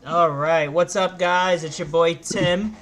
All right, what's up, guys? It's your boy Tim,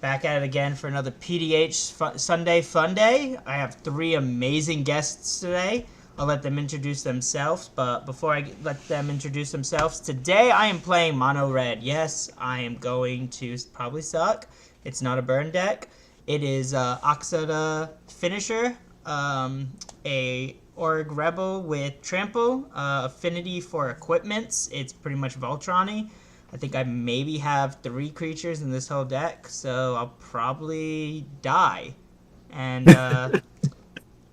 back at it again for another PDH Sunday Funday. I have three amazing guests today. I'll let them introduce themselves, but before I let them introduce themselves, today I am playing Mono Red. Yes, I am going to probably suck. It's not a burn deck. It is Oxida Finisher, a Org Rebel with Trample, affinity for equipments. It's pretty much Voltron-y. I think I maybe have 3 creatures in this whole deck, so I'll probably die. And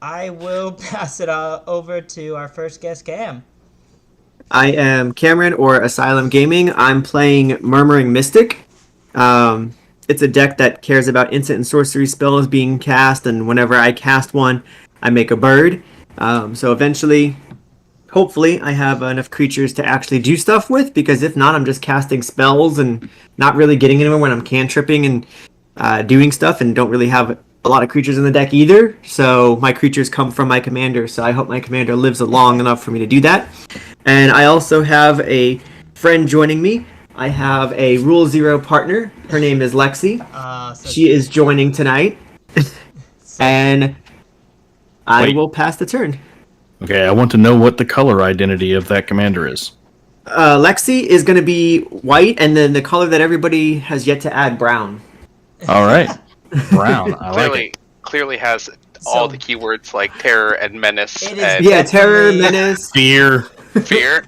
I will pass it over to our first guest, Cam. I am Cameron, or Asylum Gaming. I'm playing Murmuring Mystic. It's a deck that cares about instant and sorcery spells being cast, and whenever I cast one, I make a bird. So eventually, hopefully, I have enough creatures to actually do stuff with, because if not, I'm just casting spells and not really getting anywhere when I'm cantripping and doing stuff, and don't really have a lot of creatures in the deck either. So my creatures come from my commander, so I hope my commander lives long enough for me to do that. And I also have a friend joining me. I have a Rule Zero partner. Her name is Lexi. She is joining tonight. And I will pass the turn. Okay, I want to know what the color identity of that commander is. Lexi is going to be white, and then the color that everybody has yet to add, brown. All right. Brown. I like it. Clearly has all the keywords like terror and menace. And Yeah, terror, menace, Fear. fear.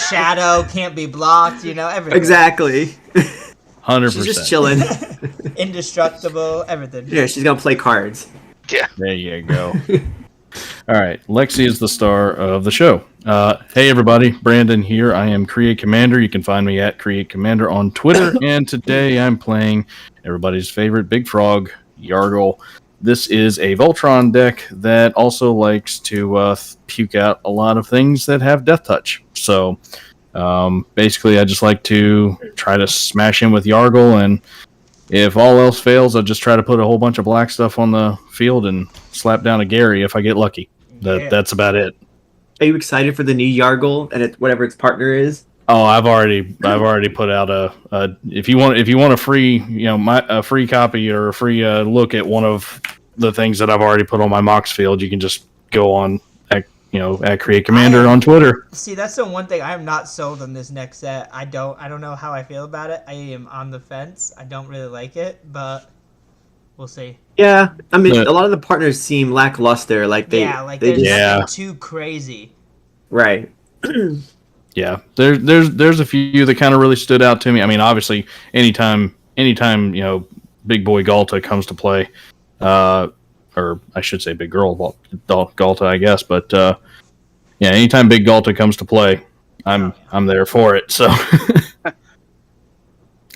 Shadow can't be blocked, everything. Exactly. 100%. She's just chilling. Indestructible, everything. Yeah, she's going to play cards. Yeah. There you go. All right. Lexi is the star of the show. Hey, everybody. Brandon here. I am Create Commander. You can find me at Create Commander on Twitter. And today I'm playing everybody's favorite Big Frog, Yargle. This is a Voltron deck that also likes to puke out a lot of things that have Death Touch. So basically, I just like to try to smash in with Yargle, and if all else fails, I'll just try to put a whole bunch of black stuff on the field and slap down a Gary if I get lucky. That's about it. Are you excited for the new Yargle and whatever its partner is? Oh, I've already put out a if you want a free a free copy or a free look at one of the things that I've already put on my Mox field, you can just go on at Create Commander on Twitter. See, that's the one thing I am not sold on this next set. I don't know how I feel about it. I am on the fence. I don't really like it, but we'll see. Yeah, I mean, a lot of the partners seem lackluster. Like they're nothing too crazy. Right. Yeah, there's a few that kind of really stood out to me. I mean, obviously, anytime Big Boy Galta comes to play, or I should say Big Girl Galta, I guess. But anytime Big Galta comes to play, I'm there for it. So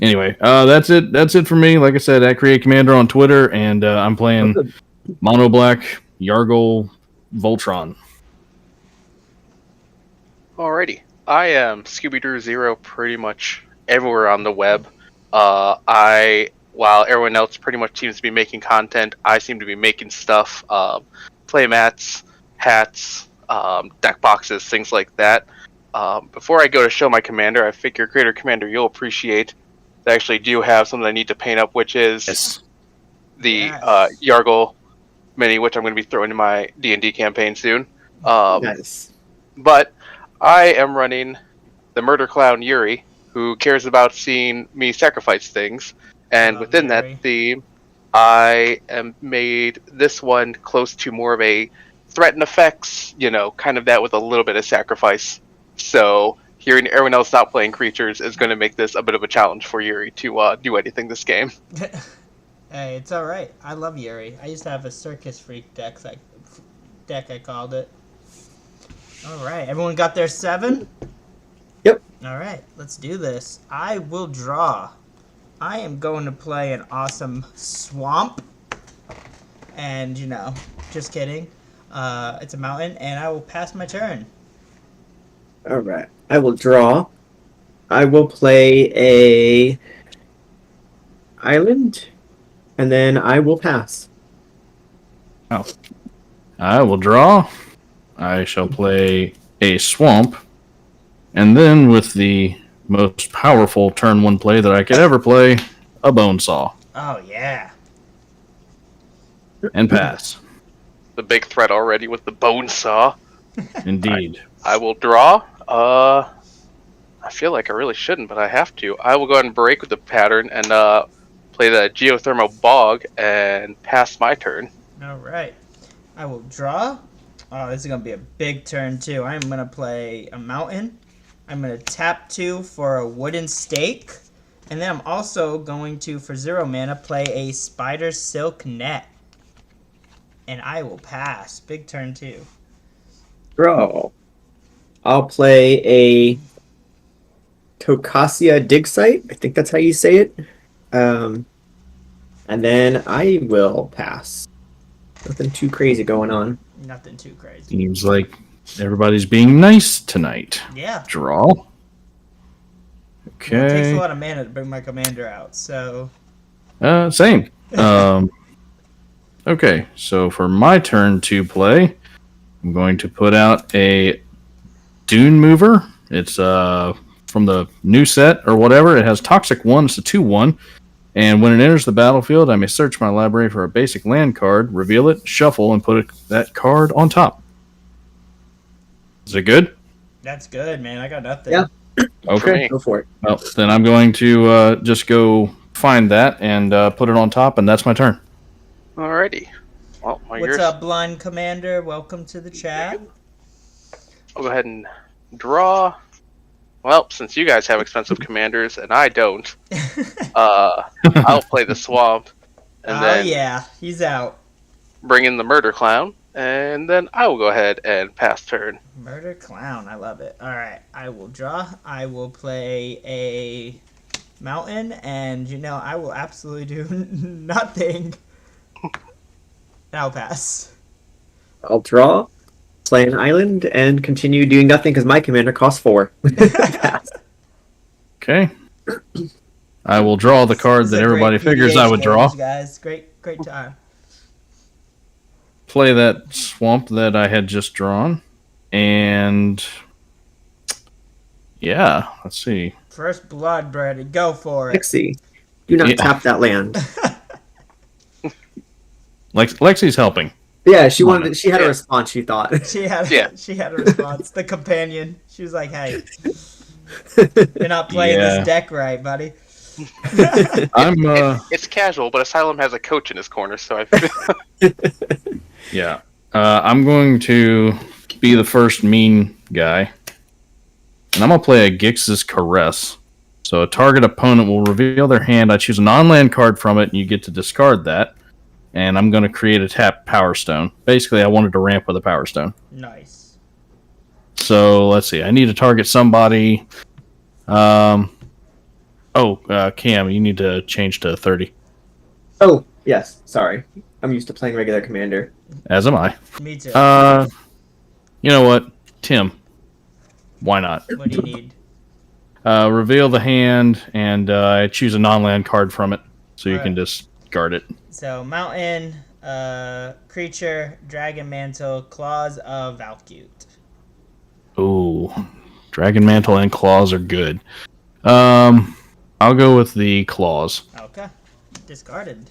anyway, that's it. That's it for me. Like I said, at Create Commander on Twitter, and I'm playing Mono Black Yargle Voltron. Alrighty. I am Scooby Drew Zero pretty much everywhere on the web. While everyone else pretty much seems to be making content, I seem to be making stuff, play mats, hats, deck boxes, things like that. Before I go to show my commander, I figure Creator Commander you'll appreciate that I actually do have something I need to paint up, which is the Yargle mini, which I'm going to be throwing in my D&D campaign soon. Nice. But I am running the Murder Clown Yuri, who cares about seeing me sacrifice things. And within that theme, I am made this one close to more of a threat and effects, kind of that with a little bit of sacrifice. So hearing everyone else not playing creatures is going to make this a bit of a challenge for Yuri to do anything this game. Hey, it's all right. I love Yuri. I used to have a Circus Freak deck, I called it. All right, everyone got their 7? Yep. All right, let's do this. I will draw. I am going to play an awesome swamp. And, just kidding. It's a mountain, and I will pass my turn. All right. I will draw. I will play a island, and then I will pass. Oh. I will draw. I shall play a swamp, and then with the most powerful turn 1 play that I could ever play, a bone saw. Oh, yeah. And pass. The big threat already with the bone saw. Indeed. I will draw. I feel like I really shouldn't, but I have to. I will go ahead and break with the pattern and play the geothermal bog and pass my turn. All right. I will draw. Oh, this is going to be a big turn, too. I'm going to play a mountain. I'm going to tap 2 for a wooden stake. And then I'm also going to, for 0 mana, play a spider silk net. And I will pass. Big turn, too. Draw. I'll play a Tokasia dig site. I think that's how you say it. And then I will pass. Nothing too crazy going on. Nothing too crazy. Seems like everybody's being nice tonight. Yeah. Draw. Well, it takes Okay. a lot of mana to bring my commander out, so... Same. Okay, so for my turn to play, I'm going to put out a Dune Mover. It's from the new set or whatever. It has Toxic 1. It's a 2/1. And when it enters the battlefield, I may search my library for a basic land card, reveal it, shuffle, and put that card on top. Is it good? That's good, man. I got nothing. Yeah. Okay. Go for it. Well, then I'm going to just go find that and put it on top, and that's my turn. Alrighty. Well, my What's yours. up, Blind Commander? Welcome to the chat. I'll go ahead and draw. Well, since you guys have expensive commanders and I don't, I'll play the swamp and then yeah, he's out. bring in the murder clown, and then I will go ahead and pass turn. Murder Clown, I love it. Alright, I will draw. I will play a mountain, and I will absolutely do nothing. I'll pass. I'll draw, play an island, and continue doing nothing because my commander costs 4. Pass. Okay. I will draw the card This that is a everybody great figures PDH I would draw. games, guys. Great time. Play that swamp that I had just drawn. And yeah, let's see. First blood, Brady. Go for it. Lexi, do not Yeah. tap that land. Lexi's helping. Yeah, she Come on. wanted. She had a Yeah. response. She thought. She had Yeah. she had a response. The companion. She was like, "Hey, you're not playing Yeah. this deck right, buddy." I'm It's casual, but Asylum has a coach in his corner, so I yeah. I'm going to be the first mean guy. And I'm gonna play a Gix's Caress. So a target opponent will reveal their hand. I choose a non-land card from it, and you get to discard that. And I'm going to create a tap Power Stone. Basically, I wanted to ramp with a Power Stone. Nice. So let's see. I need to target somebody. Cam, you need to change to 30. Oh yes, sorry. I'm used to playing regular commander. As am I. Me too. You know what, Tim? Why not? What do you need? Reveal the hand, and I choose a non-land card from it, so you Alright. can discard it. So mountain, creature, dragon mantle, claws of Valcute. Ooh, Dragon Mantle and Claws are good. I'll go with the Claws. Okay. Discarded.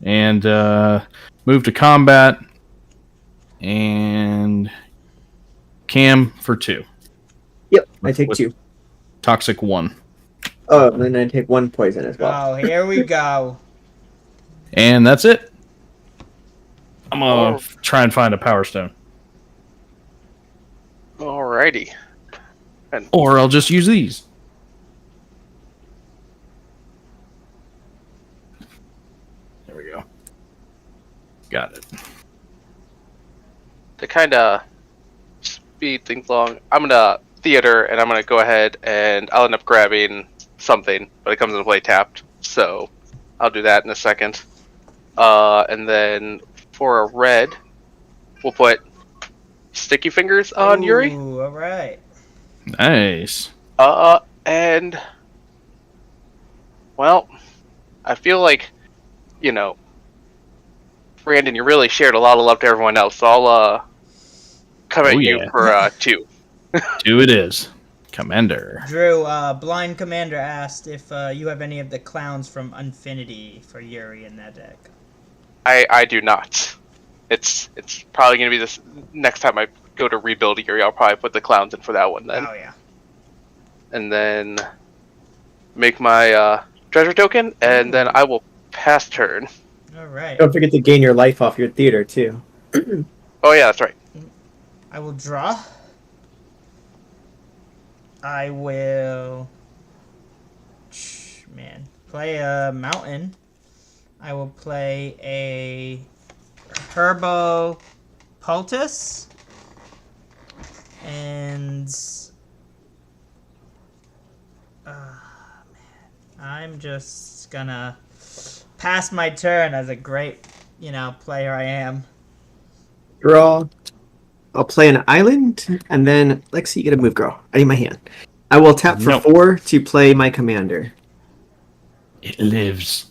And move to combat. And Cam for 2. Yep, I take With- 2. Toxic 1. Oh, and then I take 1 poison as well. Oh, here we go. And that's it. I'm going to try and find a Power Stone. Alrighty. Or I'll just use these. There we go. Got it. To kind of speed things along, I'm gonna theater, and I'm gonna go ahead and I'll end up grabbing something, but it comes into play tapped. So I'll do that in a second. And then for a red, we'll put Sticky Fingers on Yuri. Ooh, all right. Nice. And well, I feel like, Brandon, you really shared a lot of love to everyone else. So I'll come at Oh, you yeah. for 2. 2 it is. Commander. Drew, Blind Commander asked if you have any of the clowns from Infinity for Yuri in that deck. I do not. It's probably going to be this next time I go to rebuild Yuri. I'll probably put the clowns in for that one then. Oh, yeah. And then make my treasure token, and then I will pass turn. All right. Don't forget to gain your life off your theater, too. Oh yeah, that's right. I will draw. I will... Man. Play a mountain. I will play a Herbo Poultice. And... man. I'm just gonna pass my turn as a great, player I am. Draw. I'll play an island, and then Lexi, you get a move, girl. I need my hand. I will tap for 4 to play my commander. It lives.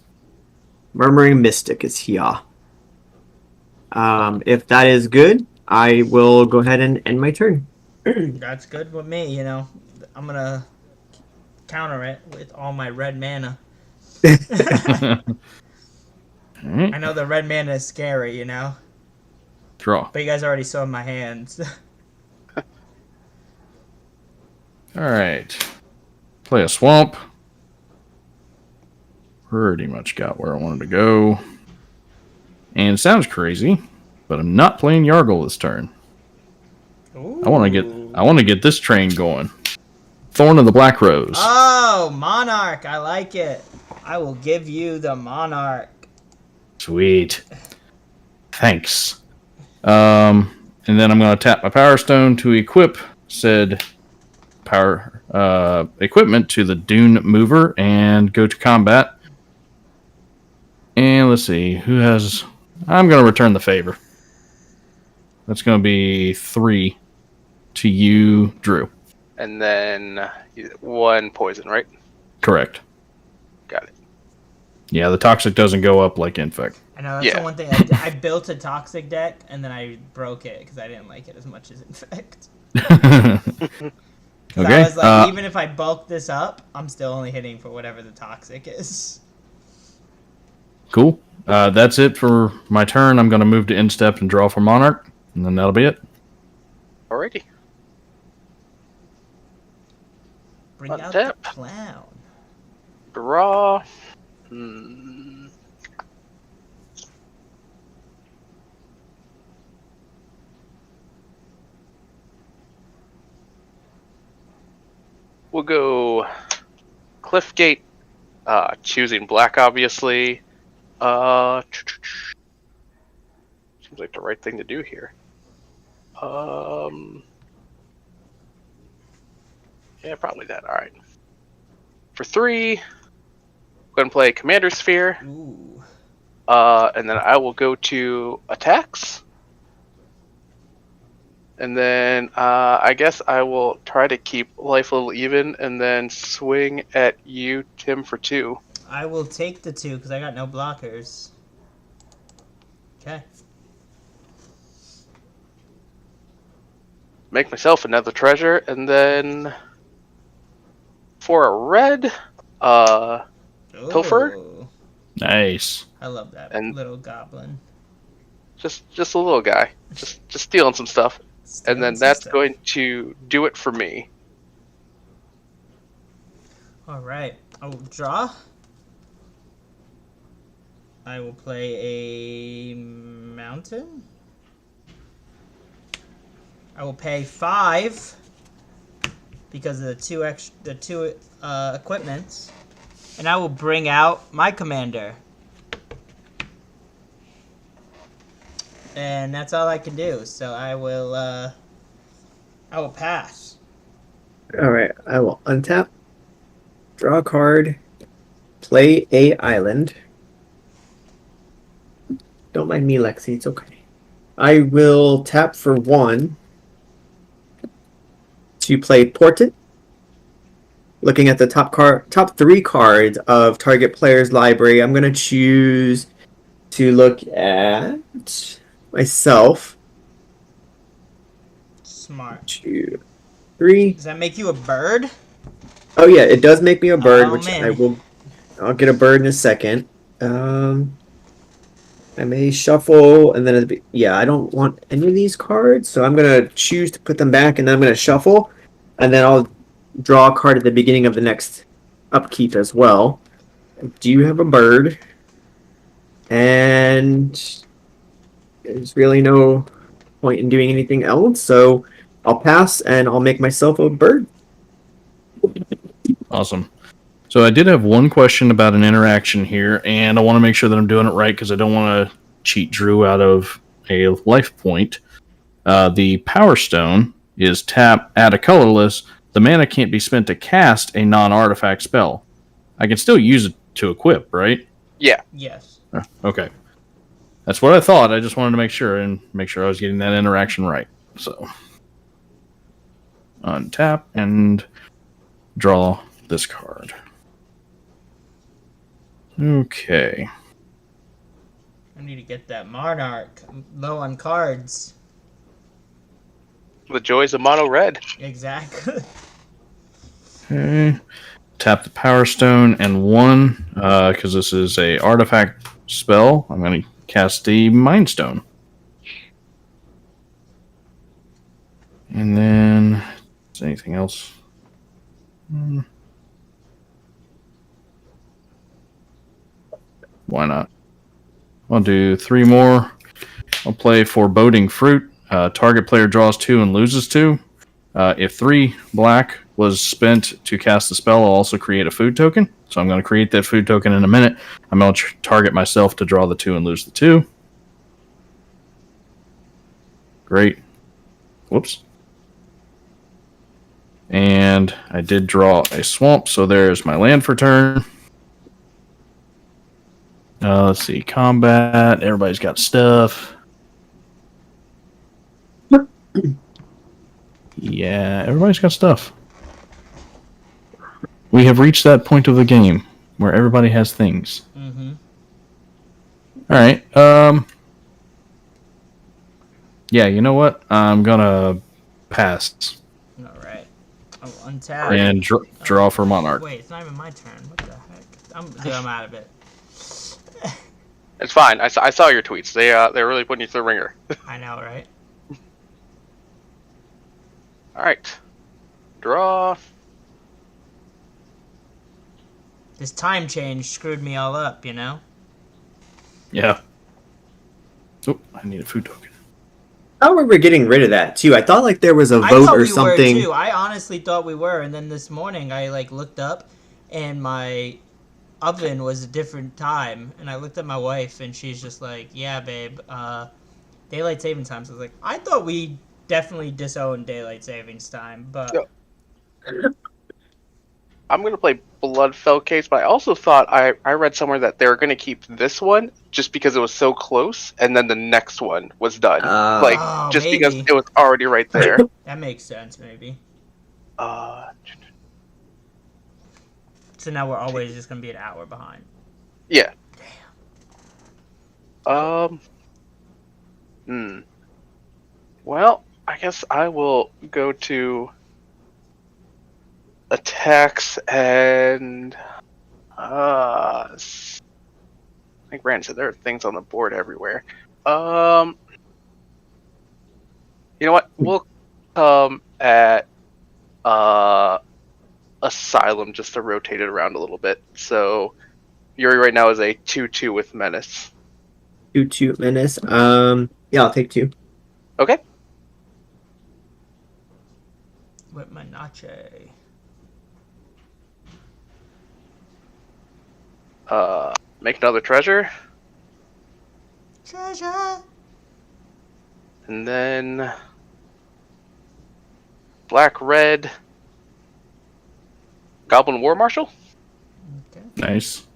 Murmuring Mystic is here. If that is good, I will go ahead and end my turn. That's good with me, I'm gonna counter it with all my red mana. I know the red mana is scary, Draw. But you guys already saw my hands. Alright. Play a swamp. Pretty much got where I wanted to go. And it sounds crazy, but I'm not playing Yargle this turn. Ooh. I want to get this train going. Thorn of the Black Rose. Oh, Monarch. I like it. I will give you the Monarch. Sweet. Thanks. And then I'm going to tap my Power Stone to equip said power equipment to the Dune Mover and go to combat. And let's see, who has... I'm going to return the favor. That's going to be 3 to you, Drew. And then 1 poison, right? Correct. Got it. Yeah, the toxic doesn't go up like infect. I know, that's the one thing. I built a Toxic deck, and then I broke it because I didn't like it as much as Infect. Okay. I was like, even if I bulk this up, I'm still only hitting for whatever the Toxic is. Cool. That's it for my turn. I'm going to move to end step and draw for Monarch, and then that'll be it. Alrighty. Bring On out tap. the clown. Draw. We'll go Cliffgate, choosing black, obviously. Seems like the right thing to do here. Yeah, probably that. All right. For 3, I'm going to play Commander Sphere. Ooh. And then I will go to attacks. And then I guess I will try to keep life a little even and then swing at you, Tim, for 2. I will take the 2 because I got no blockers. Okay. Make myself another treasure, and then for a red, Pilfer. Ooh. Nice. I love that And- little goblin. Just a little guy, just stealing some stuff, Stealing and then some that's stuff. going to do it for me. All right. I will draw. I will play a mountain. I will pay 5 because of the two equipments, and I will bring out my commander. And that's all I can do. So I will pass. Alright, I will untap, draw a card, play a island. Don't mind me, Lexi, it's okay. I will tap for 1 to play Portent. Looking at the top 3 cards of target player's library, I'm going to choose to look at myself. Smart. 2, 3. Does that make you a bird? Oh yeah, it does make me a bird, Oh, which man. I'll get a bird in a second. I may shuffle, and then yeah, I don't want any of these cards, so I'm gonna choose to put them back, and then I'm gonna shuffle, and then I'll draw a card at the beginning of the next upkeep as well. Do you have a bird? And there's really no point in doing anything else, so I'll pass, and I'll make myself a bird. Awesome. So I did have one question about an interaction here, and I want to make sure that I'm doing it right because I don't want to cheat Drew out of a life point. The Power Stone is tap, add a colorless. The mana can't be spent to cast a non-artifact spell. I can still use it to equip, right? Yeah. Yes. Okay. That's what I thought. I just wanted to make sure I was getting that interaction right. So untap and draw this card. Okay. I need to get that Monarch. I'm low on cards. The joys of mono red. Exactly. Okay. Tap the Power Stone and 1, because this is a artifact spell. I'm going to cast the Mind Stone. And then, is there anything else? Why not? I'll do 3 more. I'll play Foreboding Fruit. Target player draws 2 and loses 2. If 3 black was spent to cast the spell, I'll also create a food token. So I'm going to create that food token in a minute. I'm going to target myself to draw the 2 and lose the 2. Great. Whoops. And I did draw a swamp, so there's my land for turn. Let's see, combat. Everybody's got stuff. Yeah, everybody's got stuff. We have reached that point of the game where everybody has things. Mm-hmm. All right. Yeah, you know what? I'm gonna pass All right. I'll untap. and draw for Monarch. Wait, it's not even my turn. What the heck? I'm out of it. It's fine. I saw your tweets. They're really putting you through the ringer. I know, right? All right. Draw. This time change screwed me all up, you know? Yeah. Oh, I need a food token. I remember getting rid of that too. I thought like there was a I vote thought or we something. were too. I honestly thought we were, and then this morning I looked up, and my oven was a different time, and I looked at my wife, and she's just like, "Yeah, babe, daylight saving time." So I was like, "I thought we definitely disowned daylight savings time," but Yeah. I'm going to play Bloodfell Case, but I also thought I read somewhere that they were going to keep this one just because it was so close, and then the next one was done. Just maybe. because it was already right there. That makes sense, maybe. So now we're always just gonna be an hour behind. Yeah. Well, I guess I will go to attacks and I think Brandon said there are things on the board everywhere. You know what? We'll come at Asylum just to rotate it around a little bit. So Yuri right now is a 2/2 with Menace. 2/2 menace. Yeah, I'll take 2. Okay. With my nache. Make another treasure. Treasure. And then black, red, Goblin War Marshal. Okay. Nice.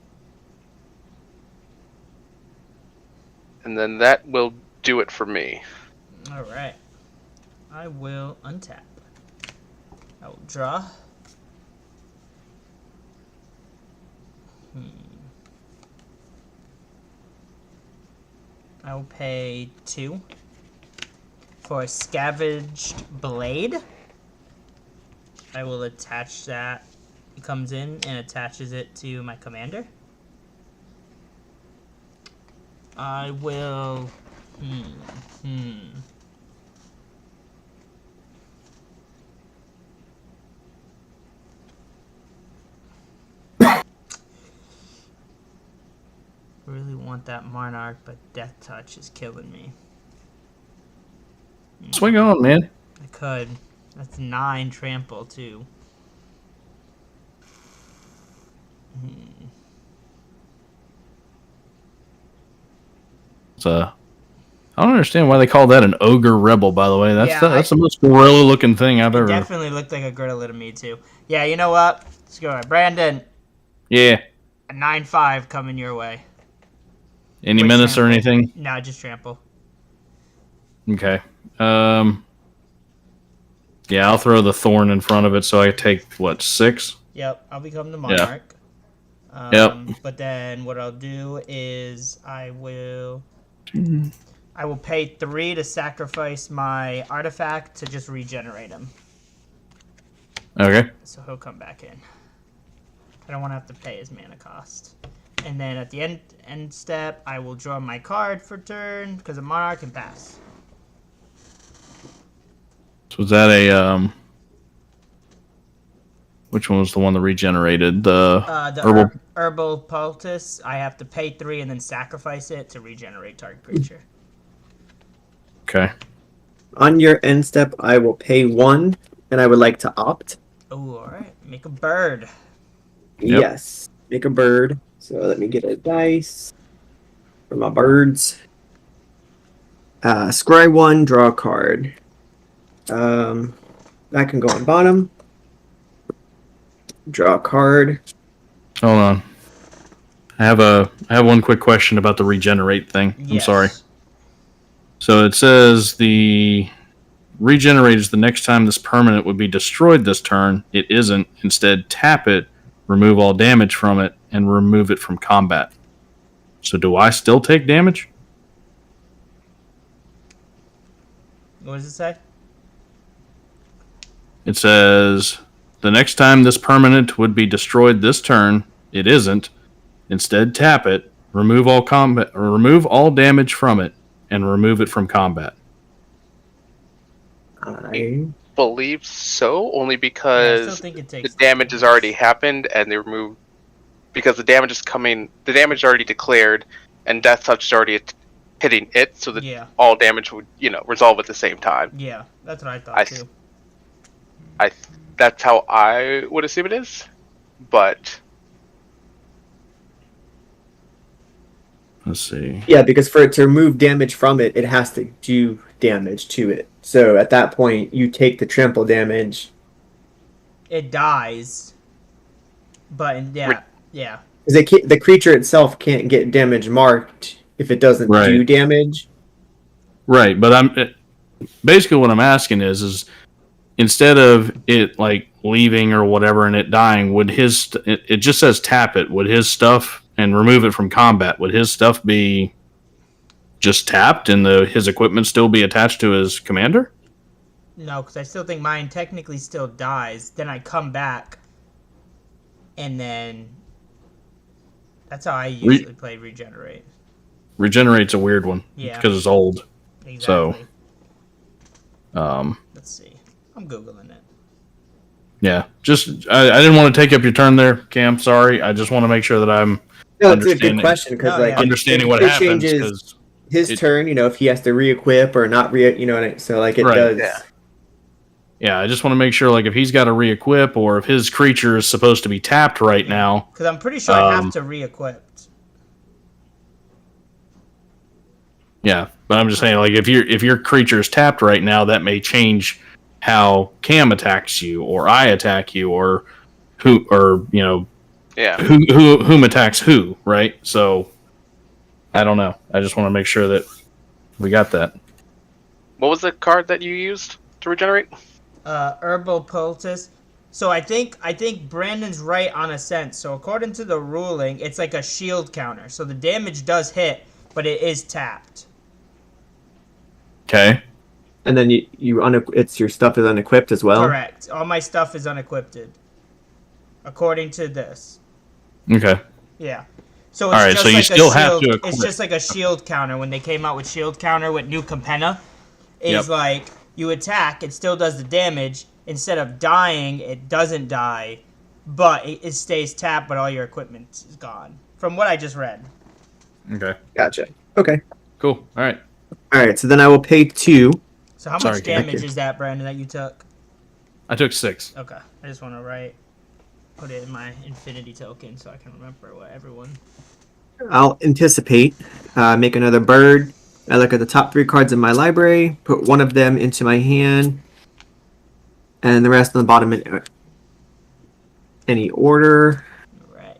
And then that will do it for me. All right. I will untap. I will draw. I will pay 2 for a Scavenged Blade. I will attach that. It comes in and attaches it to my commander. I will... really want that Monarch, but Death Touch is killing me. Swing on, man. I could. That's 9 trample, too. It's I don't understand why they call that an ogre rebel. By the way, that's Yeah, the most gorilla looking thing I've ever. Definitely looked like a gorilla to me, too. Yeah, you know what? Let's go. Brandon. Yeah. A 9/5 coming your way. Any With menace or trample. anything? No, just trample. Okay. Yeah, I'll throw the thorn in front of it, so I take what 6. Yep, I'll become the Monarch. Yep. But then what I'll do is I will pay 3 to sacrifice my artifact to just regenerate him. Okay. So he'll come back in. I don't want to have to pay his mana cost. And then at the end step, I will draw my card for turn because a Monarch can pass. So was that a which one was the one that regenerated? The herbal. Herbal poultice. I have to pay 3 and then sacrifice it to regenerate target creature. Okay. On your end step, I will pay 1, and I would like to opt. Oh, all right. Make a bird. Yep. Yes, make a bird. So let me get a dice for my birds. Scry 1, draw a card. That can go on bottom. Draw a card. Hold on. I have one quick question about the regenerate thing. I'm Yes. sorry. So it says the regenerate is the next time this permanent would be destroyed this turn. It isn't. Instead, tap it, remove all damage from it, and remove it from combat. So do I still take damage? What does it say? It says the next time this permanent would be destroyed this turn, it isn't. Instead, tap it, remove all damage from it, and remove it from combat. I Believe so, only I still because think it the takes damage has already happened and they removed because the damage is coming. The damage is already declared, and Death Touch is already hitting it, so that Yeah. all damage would resolve at the same time. Yeah, that's what I thought too. That's how I would assume it is, but Let's see. Yeah, because for it to remove damage from it, it has to do damage to it. So at that point, you take the trample damage. It dies, but yeah. Because the creature itself can't get damage marked if it doesn't Right. do damage. Right, but basically what I'm asking is instead of it like leaving or whatever and it dying, would it just says tap it? Would his stuff and remove it from combat? Would his stuff be just tapped and his equipment still be attached to his commander? No, because I still think mine technically still dies. Then I come back, and then that's how I usually play regenerate. Regenerate's a weird one. Yeah. Because it's old. Exactly. So, Let's see. I'm googling it. yeah. Just I didn't want to take up your turn there, Cam. Sorry. I just want to make sure that I'm No, it's a good question because No, yeah. understanding what it happens. changes 'Cause his turn. If he has to re-equip or not so like it Right. does. Yeah, I just want to make sure, like, if he's got to re-equip or if his creature is supposed to be tapped right now. Because I'm pretty sure I have to re-equip. Yeah, but I'm just saying, like, if your creature is tapped right now, that may change how Cam attacks you, or I attack you, or whom attacks who, right? So I don't know. I just want to make sure that we got that. what was the card that you used to regenerate? Herbal poultice. So I think Brandon's right on a sense. So according to the ruling, it's like a shield counter. So the damage does hit, but it is tapped. Okay. And then it's your stuff is unequipped as well. Correct. All my stuff is unequipped, according to this. Okay. Yeah. So All it's right, just so you like still a have shield. to It's equip. just like a shield counter when they came out with shield counter with new Capenna. Is Yep. like you attack, it still does the damage. Instead of dying, it doesn't die, but it stays tapped, but all your equipment is gone. From what I just read. Okay. Gotcha. Okay. Cool. All right. All right. So then I will pay 2. So how Sorry, much Ken. damage is that, Brandon, that you took? I took 6. Okay. I just want to put it in my infinity token so I can remember what everyone... I'll anticipate. Make another bird. I look at the top 3 cards in my library. Put one of them into my hand, and the rest on the bottom in any order. Right.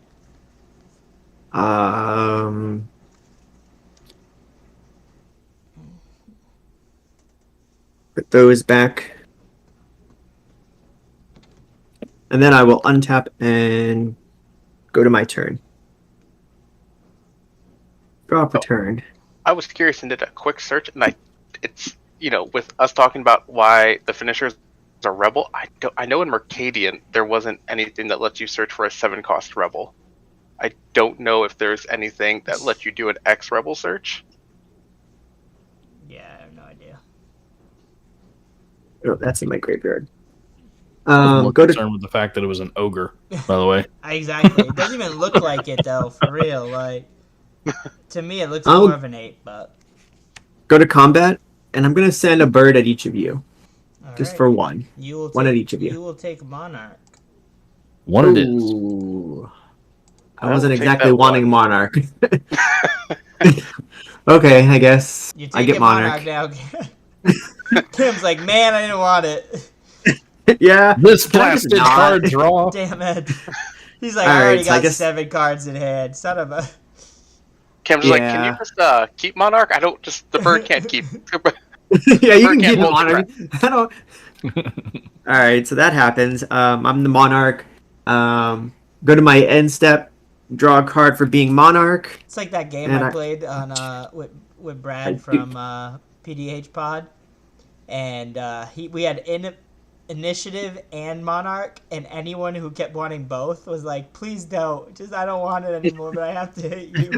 Put those back. And then I will untap and go to my turn. Draw per turn. I was curious and did a quick search, and it's with us talking about why the finishers are rebel. I know in Mercadian there wasn't anything that lets you search for a 7-cost rebel. I don't know if there's anything that lets you do an X rebel search. Yeah, I have no idea. Oh, that's in my graveyard. I'm more Go to concerned with the fact that it was an ogre, by the way. Exactly. It doesn't even look like it, though, for real. Like, to me, it looks I'll- more of an 8, but... go to combat, and I'm gonna send a bird at each of you, just Alright. for one. You will one take, at each of you. You will take Monarch. One it is. Ooh. I I will wasn't take exactly that wanting one. Monarch. Okay, I guess You I take get Monarch. now. Kim's like, man, I didn't want it. Yeah. This Can I just blasted not? card draw. Damn it. He's like, I Alright, already so I got guess- 7 cards in hand. Son of a... Cam's like, can Yeah. you just keep Monarch? The bird can't keep. Yeah, you Bird can can't keep hold the Monarch. I don't. All right, so that happens. I'm the Monarch. Go to my end step. Draw a card for being Monarch. It's like that game And I I- played on with Brad I from PDH Pod, and we had initiative and Monarch, and anyone who kept wanting both was like, please don't, just I don't want it anymore, but I have to hit you.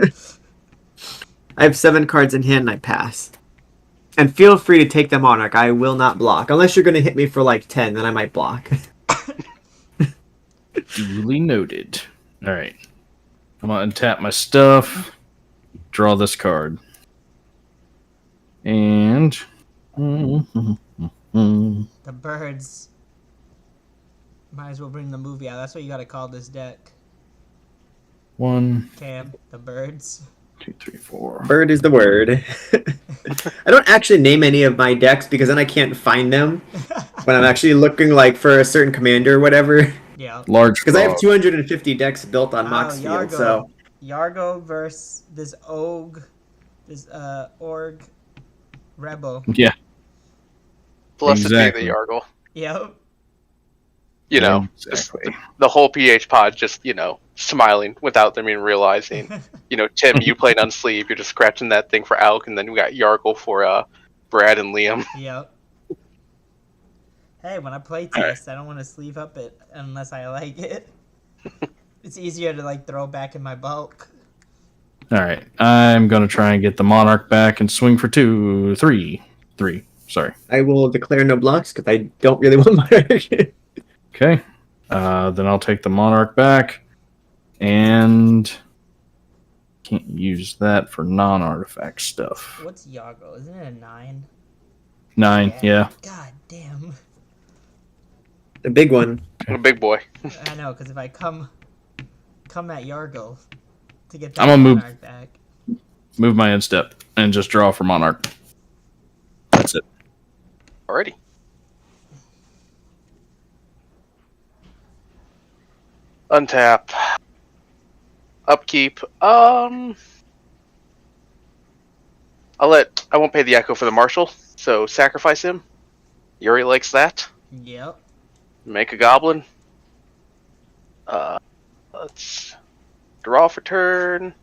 I have 7 cards in hand, and I pass. And feel free to take the Monarch. I will not block unless you're going to hit me for like 10. Then I might block. Duly noted. All right. I'm going to untap my stuff. Draw this card. And... The birds. Might as well bring the movie out. That's what you gotta call this deck. 1, Cam, the birds. 2, 3, 4. Bird is the word. I don't actually name any of my decks because then I can't find them when I'm actually looking like for a certain commander or whatever. Yeah. Large Because I have frog. 250 decks built on Oh, Moxfield, Yargo. so Yargo versus this org rebel. Yeah. Blessed Exactly. be the Yargle. Yep. Just Exactly. the whole PH pod just, smiling without them even realizing. Tim, you played on sleep. You're just scratching that thing for Alk, and then we got Yargle for Brad and Liam. Yep. Hey, when I play test, I don't want to sleeve up it unless I like it. It's easier to throw back in my bulk. All right. I'm going to try and get the Monarch back and swing for 2, 3. Sorry. I will declare no blocks because I don't really want Monarch. Okay. Then I'll take the Monarch back. And can't use that for non-artifact stuff. What's Yargo? Isn't it a 9? 9, yeah. God damn. The big one. A big boy. I know, because if I come at Yargo to get that I'm gonna move- Monarch back. Move my end step and just draw for Monarch. That's it. Alrighty. Untap. Upkeep. I won't pay the echo for the marshal, so sacrifice him. Yuri likes that. Yep. Make a goblin. Let's draw for turn.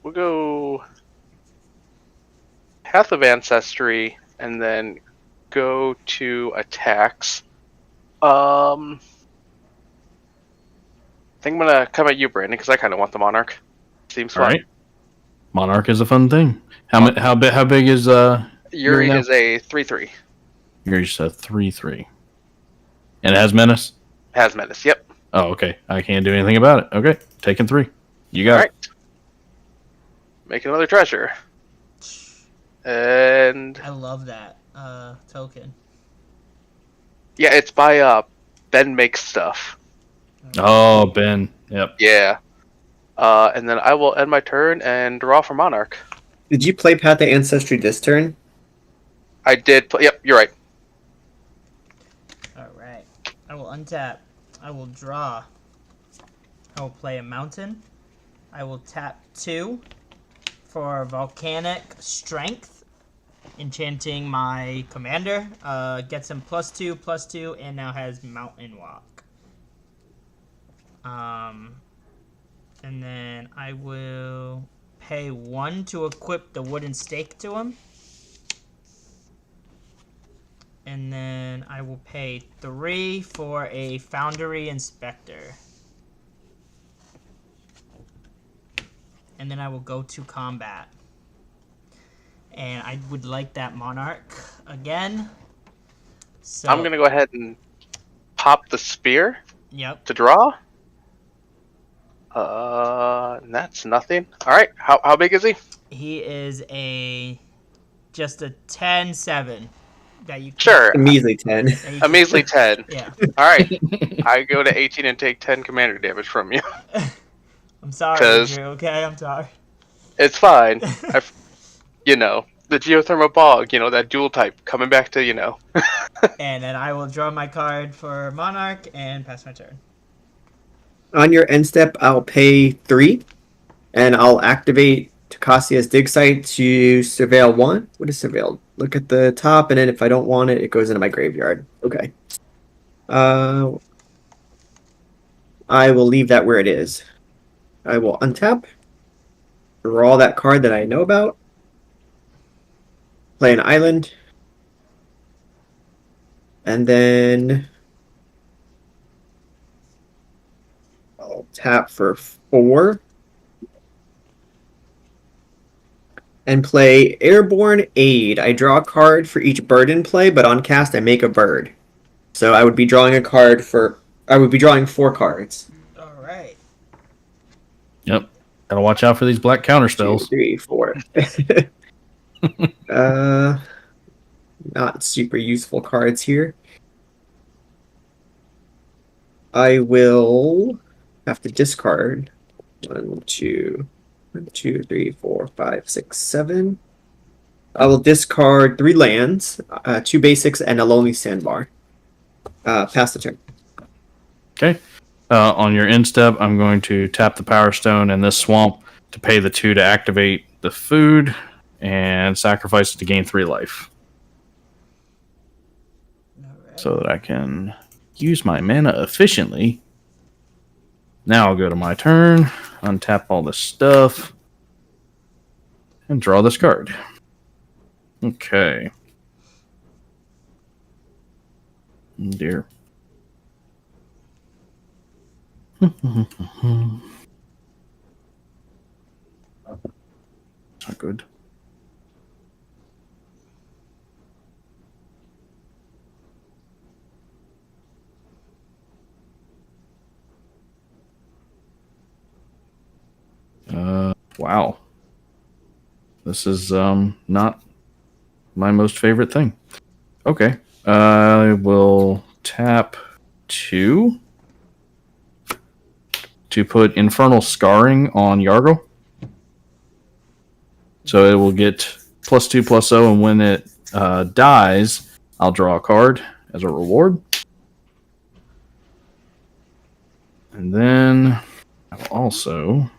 We'll go Path of Ancestry and then go to attacks. I think I'm gonna come at you, Brandon, because I kind of want the Monarch. Seems All fun. right. Monarch is a fun thing. How big is Yuri now? is a 3/3. Yuri's a 3/3. And it has menace? Has menace. Yep. Oh, okay. I can't do anything about it. Okay. Taking 3. You got All it. right. Make another treasure. And I love that token. yeah, it's by Ben Makes Stuff. Oh, Ben. Yep. Yeah. And then I will end my turn and draw for Monarch. Did you play Path of Ancestry this turn? I did. Yep, you're right. All right. I will untap. I will draw. I will play a mountain. I will tap 2 for volcanic strength, enchanting my commander. Gets him +2/+2, and now has mountain walk. And then I will pay 1 to equip the wooden stake to him. And then I will pay 3 for a Foundry Inspector. And then I will go to combat. And I would like that Monarch again. So I'm going to go ahead and pop the spear Yep. to draw. And that's nothing. All right. How big is he? He is just a 10/7 that you Sure. A measly 10. that you A measly 10. Yeah. All right. I go to 18 and take 10 commander damage from you. I'm sorry, 'Cause- Andrew, okay? I'm sorry. It's fine. The geothermal bog, that dual type coming back to, And then I will draw my card for Monarch and pass my turn. On your end step, I'll pay 3, and I'll activate Takasia's dig site to surveil 1. What is surveil? Look at the top, and then if I don't want it, it goes into my graveyard. Okay. I will leave that where it is. I will untap, draw that card that I know about, play an island, and then I'll tap for 4 and play Airborne Aid. I draw a card for each bird in play, but on cast I make a bird. So I would be drawing 4 cards. All right. Yep. Gotta watch out for these black counter 2, spells. 3, 4. Not super useful cards here. I will have to discard 1, 2, 3, 4, 5, 6, 7. I will discard 3 lands, 2 basics, and a Lonely Sandbar. Pass the turn. Okay. On your end step, I'm going to tap the Power Stone in this swamp to pay the 2 to activate the food and sacrifice it to gain 3 life. All right. So that I can use my mana efficiently. Now I'll go to my turn, untap all this stuff, and draw this card. Okay. Oh dear. Not good. Wow. This is not my most favorite thing. Okay. I will tap 2 to put Infernal Scarring on Yargo. So it will get +2/+0, and when it dies, I'll draw a card as a reward. And then I'll also...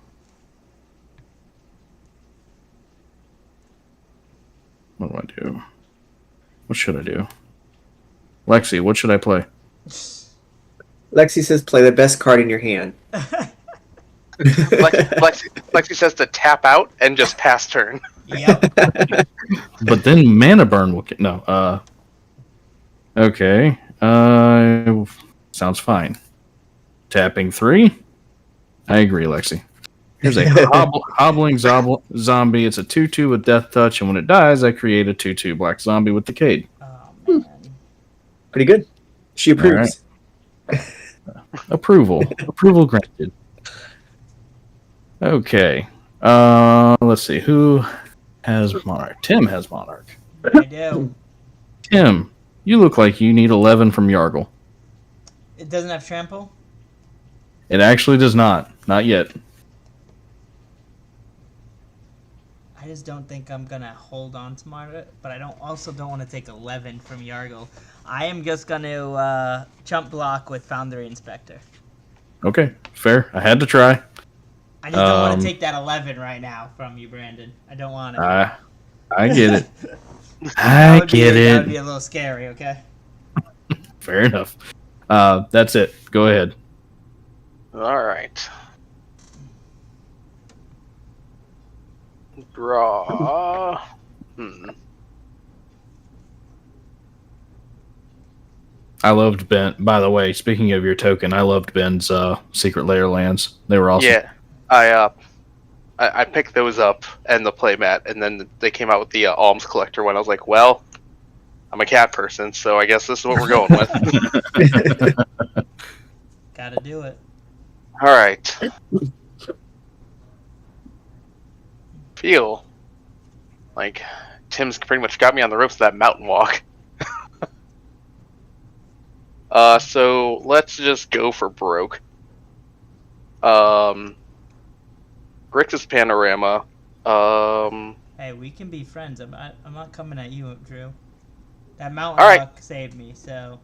What do I do? What should I do? Lexi, what should I play? Lexi says play the best card in your hand. Lexi says to tap out and just pass turn. Yep. But then mana burn will no. Okay. Sounds fine. Tapping 3. I agree, Lexi. Here's a hobbling zombie. It's a 2/2 with death touch, and when it dies, I create a 2/2 black zombie with Decayed. Oh man. Pretty good. She approves. Approval granted. Okay. Let's see. Who has Monarch? Tim has Monarch. I do. Tim, you look like you need 11 from Yargle. It doesn't have trample? It actually does not. Not yet. I just don't think I'm gonna hold on to Margaret, but I don't want to take 11 from Yargle. I am just gonna chump block with Foundry Inspector. Okay, fair. I had to try. I just don't want to take that 11 right now from you, Brandon. I don't want it. I get it. That I would get That it. would be a little scary, okay? Fair enough. That's it. Go ahead. All right. Draw. I loved Ben. By the way, speaking of your token, I loved Ben's Secret Lair lands. They were awesome. Yeah, I picked those up and the playmat, and then they came out with the alms collector one. I was like, well, I'm a cat person, so I guess this is what we're going with. Gotta do it. All right. Feel like Tim's pretty much got me on the ropes of that mountain walk. So let's just go for broke. Grixis Panorama. Hey, we can be friends. I'm not coming at you, Drew. That mountain walk saved me, so.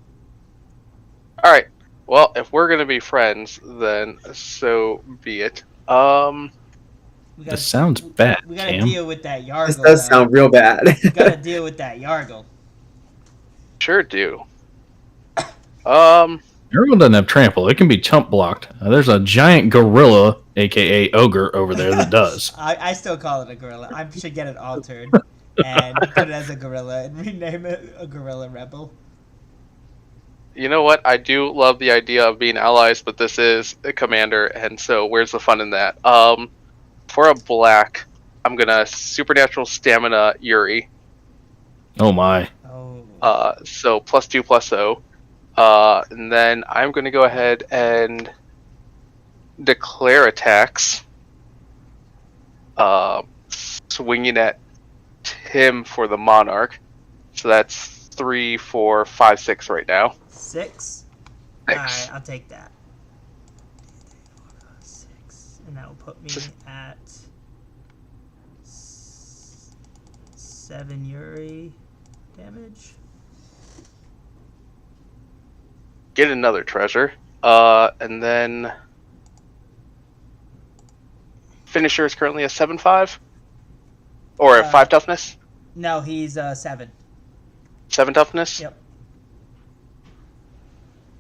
All right. Well, if we're gonna be friends, then so be it. This sounds bad. We gotta Cam. deal with that Yargle. This does sound real bad. We gotta deal with that Yargle. Sure do. Everyone doesn't have trample. It can be chump blocked. There's a giant gorilla, aka ogre, over there that does. I still call it a gorilla. I should get it altered and put it as a gorilla and rename it a gorilla rebel. You know what? I do love the idea of being allies, but this is a commander, and so where's the fun in that? For a black, I'm gonna supernatural stamina Yuri. Oh my. Oh. So +2/+0. And then I'm gonna go ahead and declare attacks. Swinging at Tim for the Monarch. So that's 3, 4, 5, 6 right now. 6? 6. Alright, I'll take that. 6. And that will put me at 7 Yuri damage. Get another treasure. And then Finisher is currently a 7/5? Or a 5 toughness? No, he's 7. 7 toughness? Yep.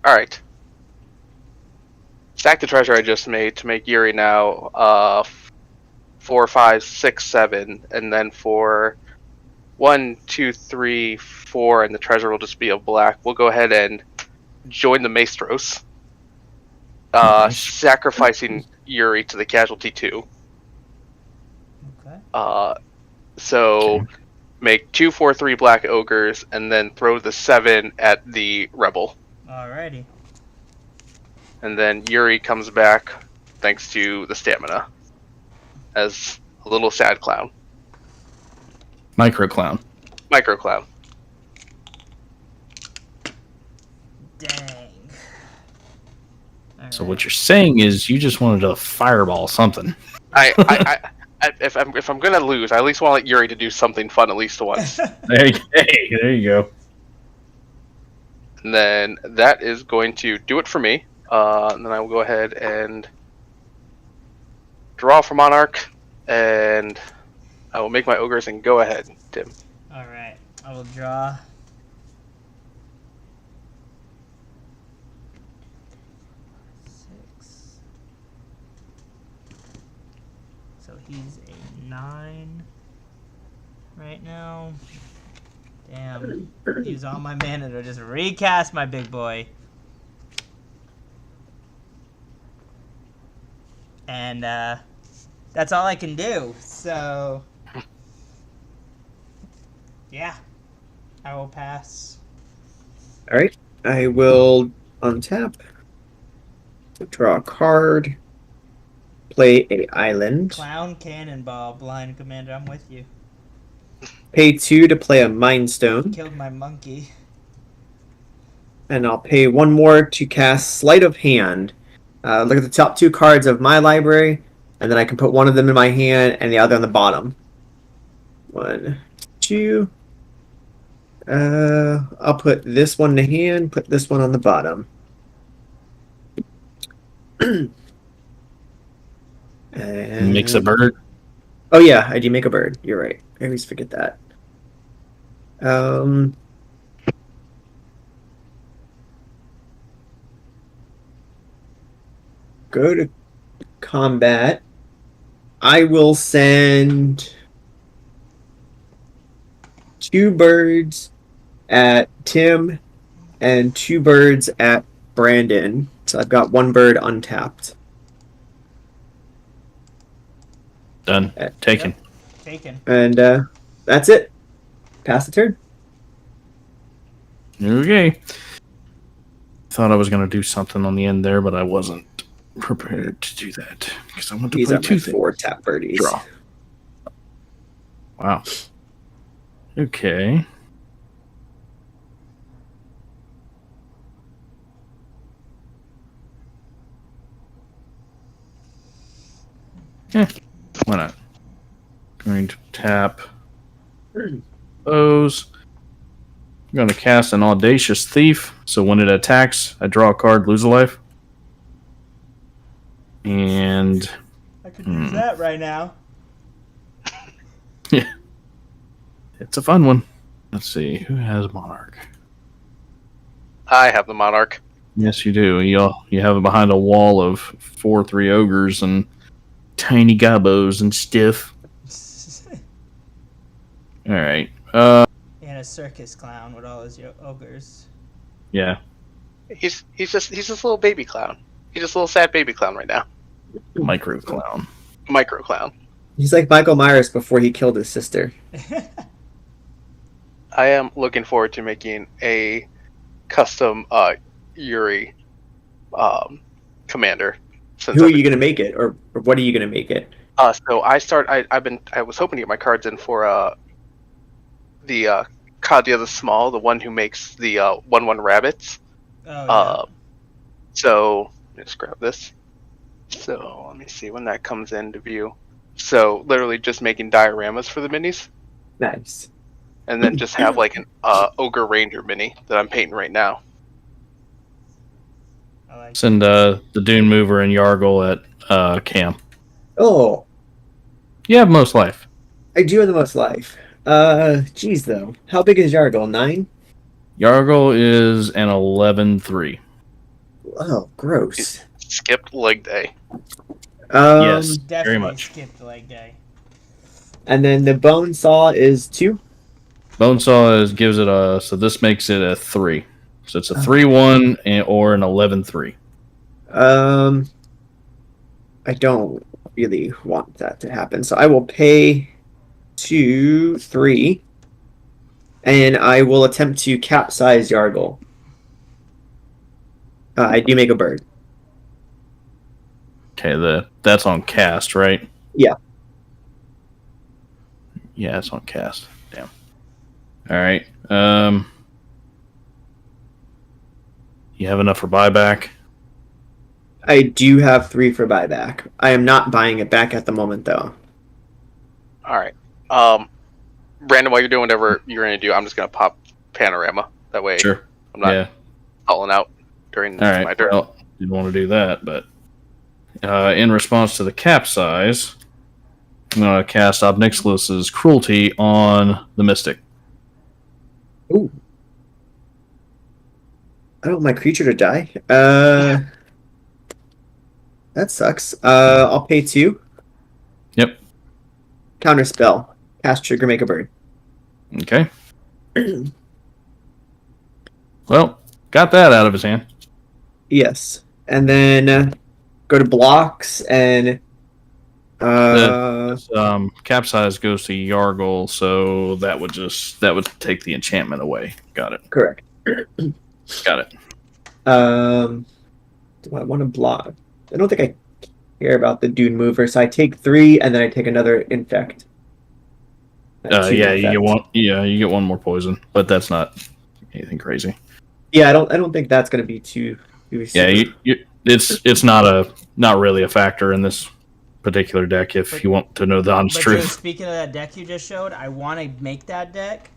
Alright. Stack the treasure I just made to make Yuri now 4, 5, 6, 7, and then for 1, 2, 3, 4, and the treasure will just be a black. We'll go ahead and join the Maestros, sacrificing Yuri to the casualty 2. Okay. So make 2, 4, 3 black ogres, and then throw the 7 at the rebel. Alrighty. And then Yuri comes back thanks to the stamina as a little sad clown. Micro clown. Micro clown. Dang. So what you're saying is you just wanted to fireball something. If I'm gonna lose, I at least want Yuri to do something fun at least once. There you go. And then that is going to do it for me. And then I will go ahead and draw for Monarch, and I will make my ogres and go ahead, Tim. Alright, I will draw. he's a 9 right now. Damn. Use all my mana to just recast my big boy. And that's all I can do. So yeah, I will pass. All right. I will untap, draw a card, play a island, Clown Cannonball, Blind Commander. I'm with you. pay 2 to play a Mind Stone, Killed my monkey. and I'll pay 1 more to cast Sleight of Hand. Look at the top 2 cards of my library, and then I can put one of them in my hand and the other on the bottom. 1, 2. I'll put this one in the hand, put this one on the bottom. And... Makes a bird. Oh yeah, I do make a bird. You're right. I always forget that. Go to combat. I will send 2 birds at Tim and 2 birds at Brandon. So I've got 1 bird untapped. Done. Taken. Yep. Taken. And that's it. Pass the turn. Okay. Thought I was going to do something on the end there, but I wasn't prepared to do that because I want to These play are 2 my things. 4 tap birdies. Draw. Wow. Okay. Why not? Going to tap those. I'm going to cast an Audacious Thief, so when it attacks, I draw a card, lose a life. And I could use that right now. yeah, it's a fun one. Let's see, who has Monarch? I have the Monarch. Yes, you do. You have it behind a wall of 4/3 ogres and tiny gobos and stiff. All right. And a circus clown with all his ogres. Yeah. He's just a little baby clown. He's just a little sad baby clown right now. Micro clown. Micro clown. He's like Michael Myers before he killed his sister. I am looking forward to making a custom Yuri commander. Who are you going to make it? Or what are you going to make it? So I was hoping to get my cards in for the Kadia the Small, the one who makes the 1/1 rabbits. Oh, yeah. So let's grab this. So let me see when that comes into view. So literally just making dioramas for the minis, Nice. and then just have like an Ogre Ranger mini that I'm painting right now. I like Send the Dune Mover and Yargle at Cam. Oh, You have most life. I do have the most life. Geez, though. How big is Yargle? 9? Yargle is an 11/3. Oh, gross. Skipped leg day. Yes. Definitely Very much. skipped leg day. And then the bone saw is 2. Bonesaw gives it a, so this makes it a 3. So it's a 3/1 or an 11/3. I don't really want that to happen, so I will pay 2, 3, and I will attempt to capsize Yargle. I do make a bird. Okay, that's on cast, right? Yeah. Yeah, it's on cast. Damn. All right. You have enough for buyback? I do have 3 for buyback. I am not buying it back at the moment, though. All right. Brandon, while you're doing whatever you're gonna do, I'm just gonna pop Panorama. That way, Sure. I'm not Yeah. calling out during All my right. turn. Well, didn't want to do that, but in response to the capsize, I'm going to cast Obnixilus's Cruelty on the Mystic. Ooh. I don't want my creature to die. That sucks. I'll pay 2. Yep. counter spell. Cast trigger, make a bird. Okay. Well, got that out of his hand. Yes. And then go to blocks and Capsize goes to Yargle, so that would take the enchantment away. Got it. correct. Got it. Do I want to block? I don't think I care about the Dune Mover, so I take 3 and then I take another infect. Yeah, you get one. Yeah, you get one more poison, but that's not anything crazy. Yeah, I don't think that's going to be too. Yeah, it's not really a factor in this particular deck. If you want to know the honest truth. Speaking of that deck you just showed, I want to make that deck,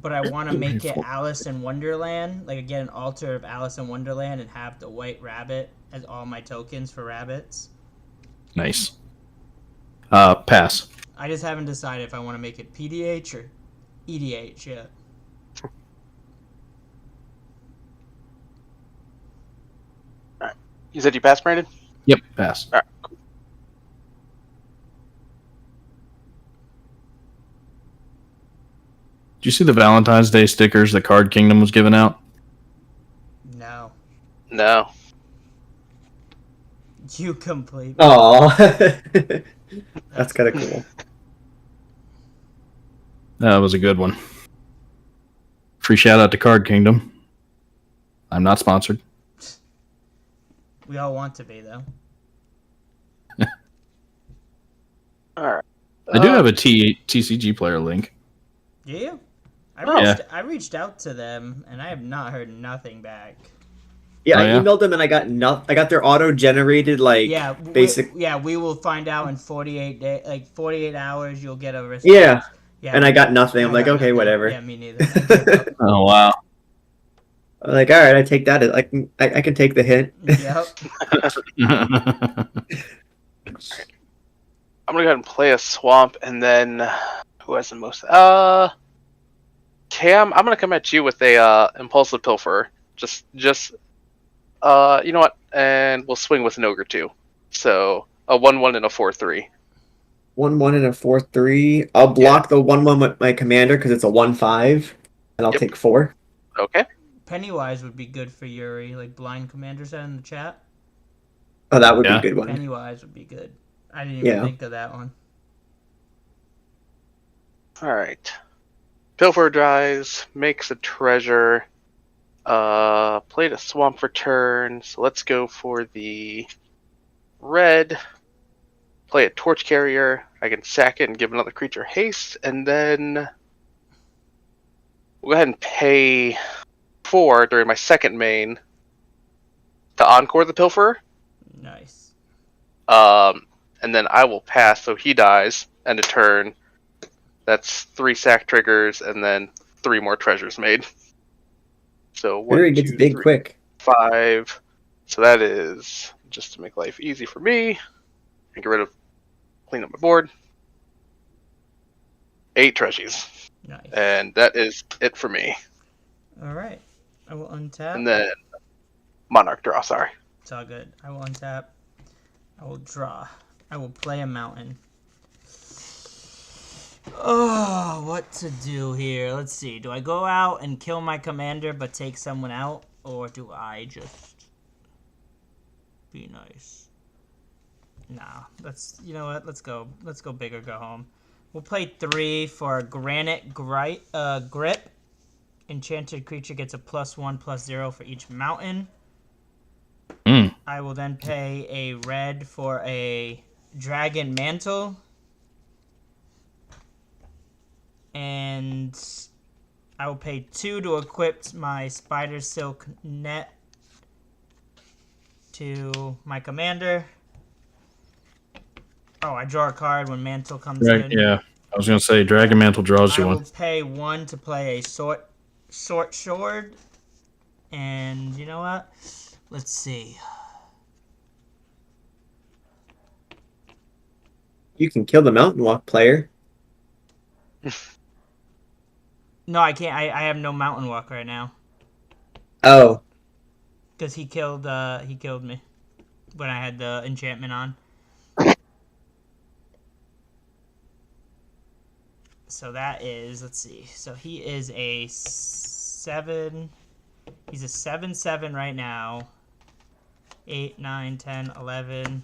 but I want to make it Alice in Wonderland, like get an altar of Alice in Wonderland and have the white rabbit as all my tokens for rabbits. Nice. Pass. I just haven't decided if I want to make it PDH or EDH yet. All right. You said you passed, Brandon? Yep, pass. All right. Did you see the Valentine's Day stickers that Card Kingdom was giving out? No. No. You complete. Oh, that's kind of cool. That was a good one. Free shout out to Card Kingdom. I'm not sponsored. We all want to be, though. All right. I do have a TCG player link. Do you? I reached out to them, and I have not heard nothing back. Yeah, I emailed them and I got their auto-generated basic. We will find out in 48 hours. You'll get a response. Yeah. And I got nothing. I'm like, okay, whatever. Yeah, me neither. Oh wow. I'm like, all right, I take that. I can take the hint. Yep. I'm gonna go ahead and play a swamp, and then who has the most? Cam, I'm gonna come at you with a impulsive pilfer. Just you know what? And we'll swing with an ogre too. So a 1/1 and a 4/3. 1/1 and a 4/3. I'll block the 1/1 with my commander because it's a 1/5, and I'll take 4. Okay. Pennywise would be good for Yuri, like Blind Commander said in the chat. Oh, that would be a good one. Pennywise would be good. I didn't even think of that one. All right. Pilfer dies, makes a treasure. Played a swamp for turn, so let's go for the red. Play a torch carrier. I can sack it and give another creature haste, and then we'll go ahead and pay 4 during my second main to encore the pilfer. Nice. And then I will pass, so he dies, end of turn. That's 3 sack triggers, and then 3 more treasures made. So 1, gets 2, big 3, quick. 5. So that is just to make life easy for me. And clean up my board. 8 treasures. Nice. And that is it for me. All right. I will untap. And then Monarch draw, sorry. It's all good. I will untap. I will draw. I will play a mountain. Oh, what to do here? Let's see. Do I go out and kill my commander but take someone out? Or do I just be nice? Nah, you know what? Let's go big or go home. We'll play 3 for Granite Grip. Enchanted creature gets a +1/+0 for each mountain. I will then pay a red for a Dragon Mantle. And I will pay 2 to equip my Spider Silk Net to my commander. Oh, I draw a card when Mantle comes in. Yeah, I was going to say Dragon Mantle draws you one. I will pay 1 to play a Short Sword. And you know what? Let's see. You can kill the Mountain Walk player. No, I can't. I have no Mountain Walk right now. Oh. Because he killed me when I had the enchantment on. So that is, let's see. So he is a 7. He's a 7/7 right now. 8, 9, 10, 11,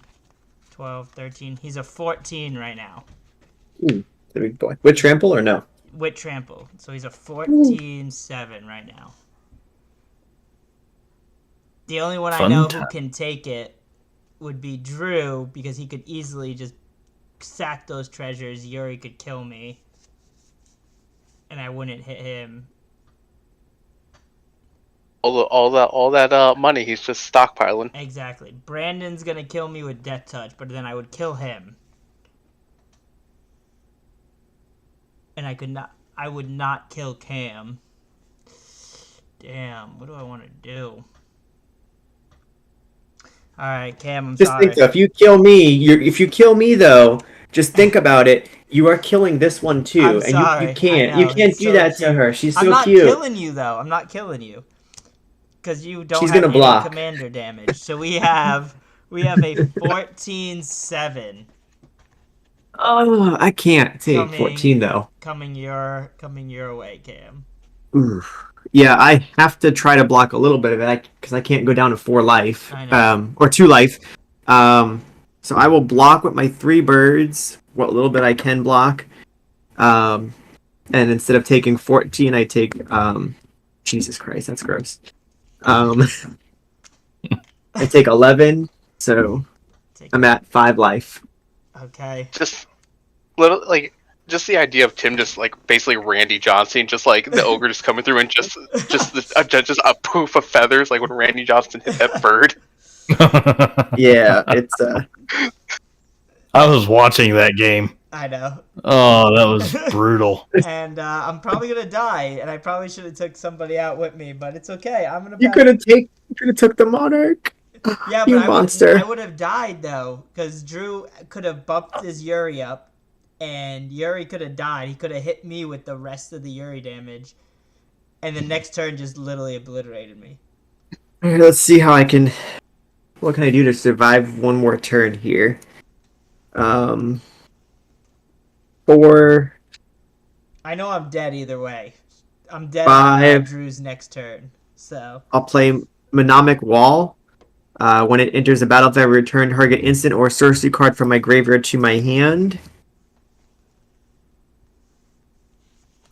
12, 13. He's a 14 right now. Big boy. With trample or no? With trample. So he's a 14/7 right now. The only one I know who can take it would be Drew, because he could easily just sack those treasures. Yuri could kill me, and I wouldn't hit him. All that money he's just stockpiling. Exactly. Brandon's gonna kill me with Death Touch, but then I would kill him, and I would not kill Cam. Damn. What do I want to do? All right, Cam. I'm Just sorry. think though, if you kill me though, just think about it. You are killing this one too, I'm and sorry. you can't do so that cute. to her. She's I'm so not cute. killing you though. I'm not killing you because you don't She's have gonna any block. commander damage. So we have a 14/7 Oh, I can't take 14 though. coming your way, Cam. Oof. Yeah, I have to try to block a little bit of it because I can't go down to 4 life, I know. or 2 life. So I will block with my 3 birds, what little bit I can block. And instead of taking 14, I take Jesus Christ, that's gross. I take 11, so I'm at 5 life. Okay. Just the idea of Tim just like basically Randy Johnson, just like the ogre just coming through and just a poof of feathers, like when Randy Johnson hit that bird. Yeah, it's I was watching that game. I know. Oh, that was brutal. And I'm probably gonna die, and I probably should have took somebody out with me, but it's okay. I'm gonna. you could have took the monarch. Yeah, You but monster. I would have died though, because Drew could have bumped his Yuri up, and Yuri could have died. He could have hit me with the rest of the Yuri damage, and the next turn just literally obliterated me. Alright, let's see how I can. What can I do to survive one more turn here? 4. I know I'm dead either way. I'm dead 5. on Drew's next turn, so. I'll play Mnemonic Wall. When it enters the battlefield, I return target instant or sorcery card from my graveyard to my hand.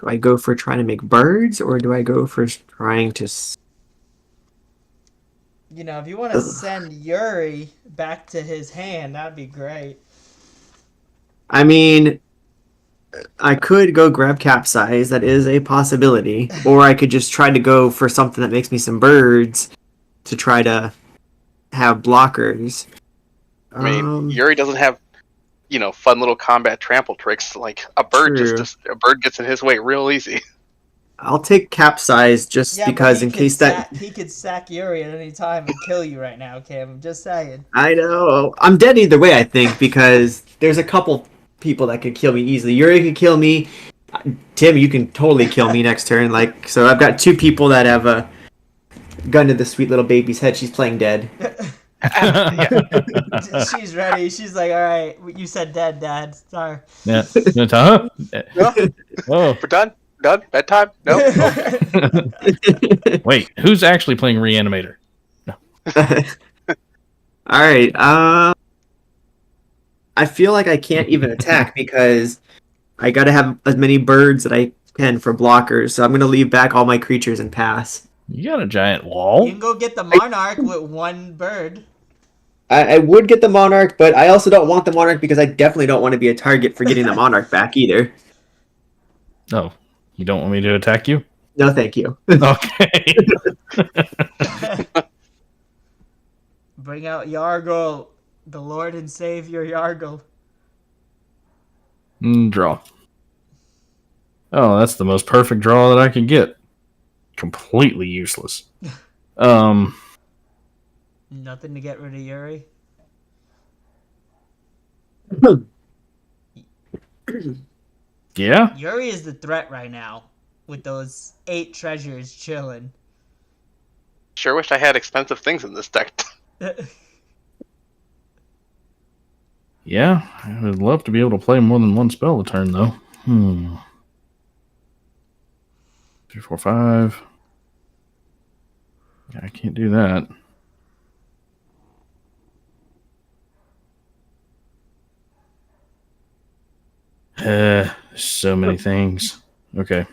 Do I go for trying to make birds, or do I go for trying to... You know, if you want to send Yuri back to his hand, that'd be great. I mean, I could go grab Capsize. That is a possibility. Or I could just try to go for something that makes me some birds to try to have blockers. I mean, Yuri doesn't have, fun little combat trample tricks. Like a bird a bird gets in his way real easy. I'll take Capsize just because in case that... He could sack Yuri at any time and kill you right now, Cam. I'm just saying. I know. I'm dead either way, I think, because there's a couple people that could kill me easily. Yuri could kill me. Tim, you can totally kill me next turn. So I've got 2 people that have a gun to the sweet little baby's head. She's playing dead. She's ready. She's like, all right, you said dead, Dad. Sorry. Yeah. Huh? Oh, we're done. Done. Bedtime. No. Okay. Wait, who's actually playing Reanimator? No. All right. I feel like I can't even attack because I got to have as many birds that I can for blockers. So I'm going to leave back all my creatures and pass. You got a giant wall? You can go get the Monarch with 1 bird. I would get the Monarch, but I also don't want the Monarch because I definitely don't want to be a target for getting the Monarch back either. Oh, you don't want me to attack you? No, thank you. Okay. Bring out Yargle, the Lord and Savior Yargle. Draw. Oh, that's the most perfect draw that I can get. Completely useless. Nothing to get rid of Yuri. Yeah? Yuri is the threat right now with those 8 treasures chilling. Sure wish I had expensive things in this deck. Yeah, I would love to be able to play more than 1 spell a turn, though. 3, 4, 5. Yeah, I can't do that. So many things. Okay.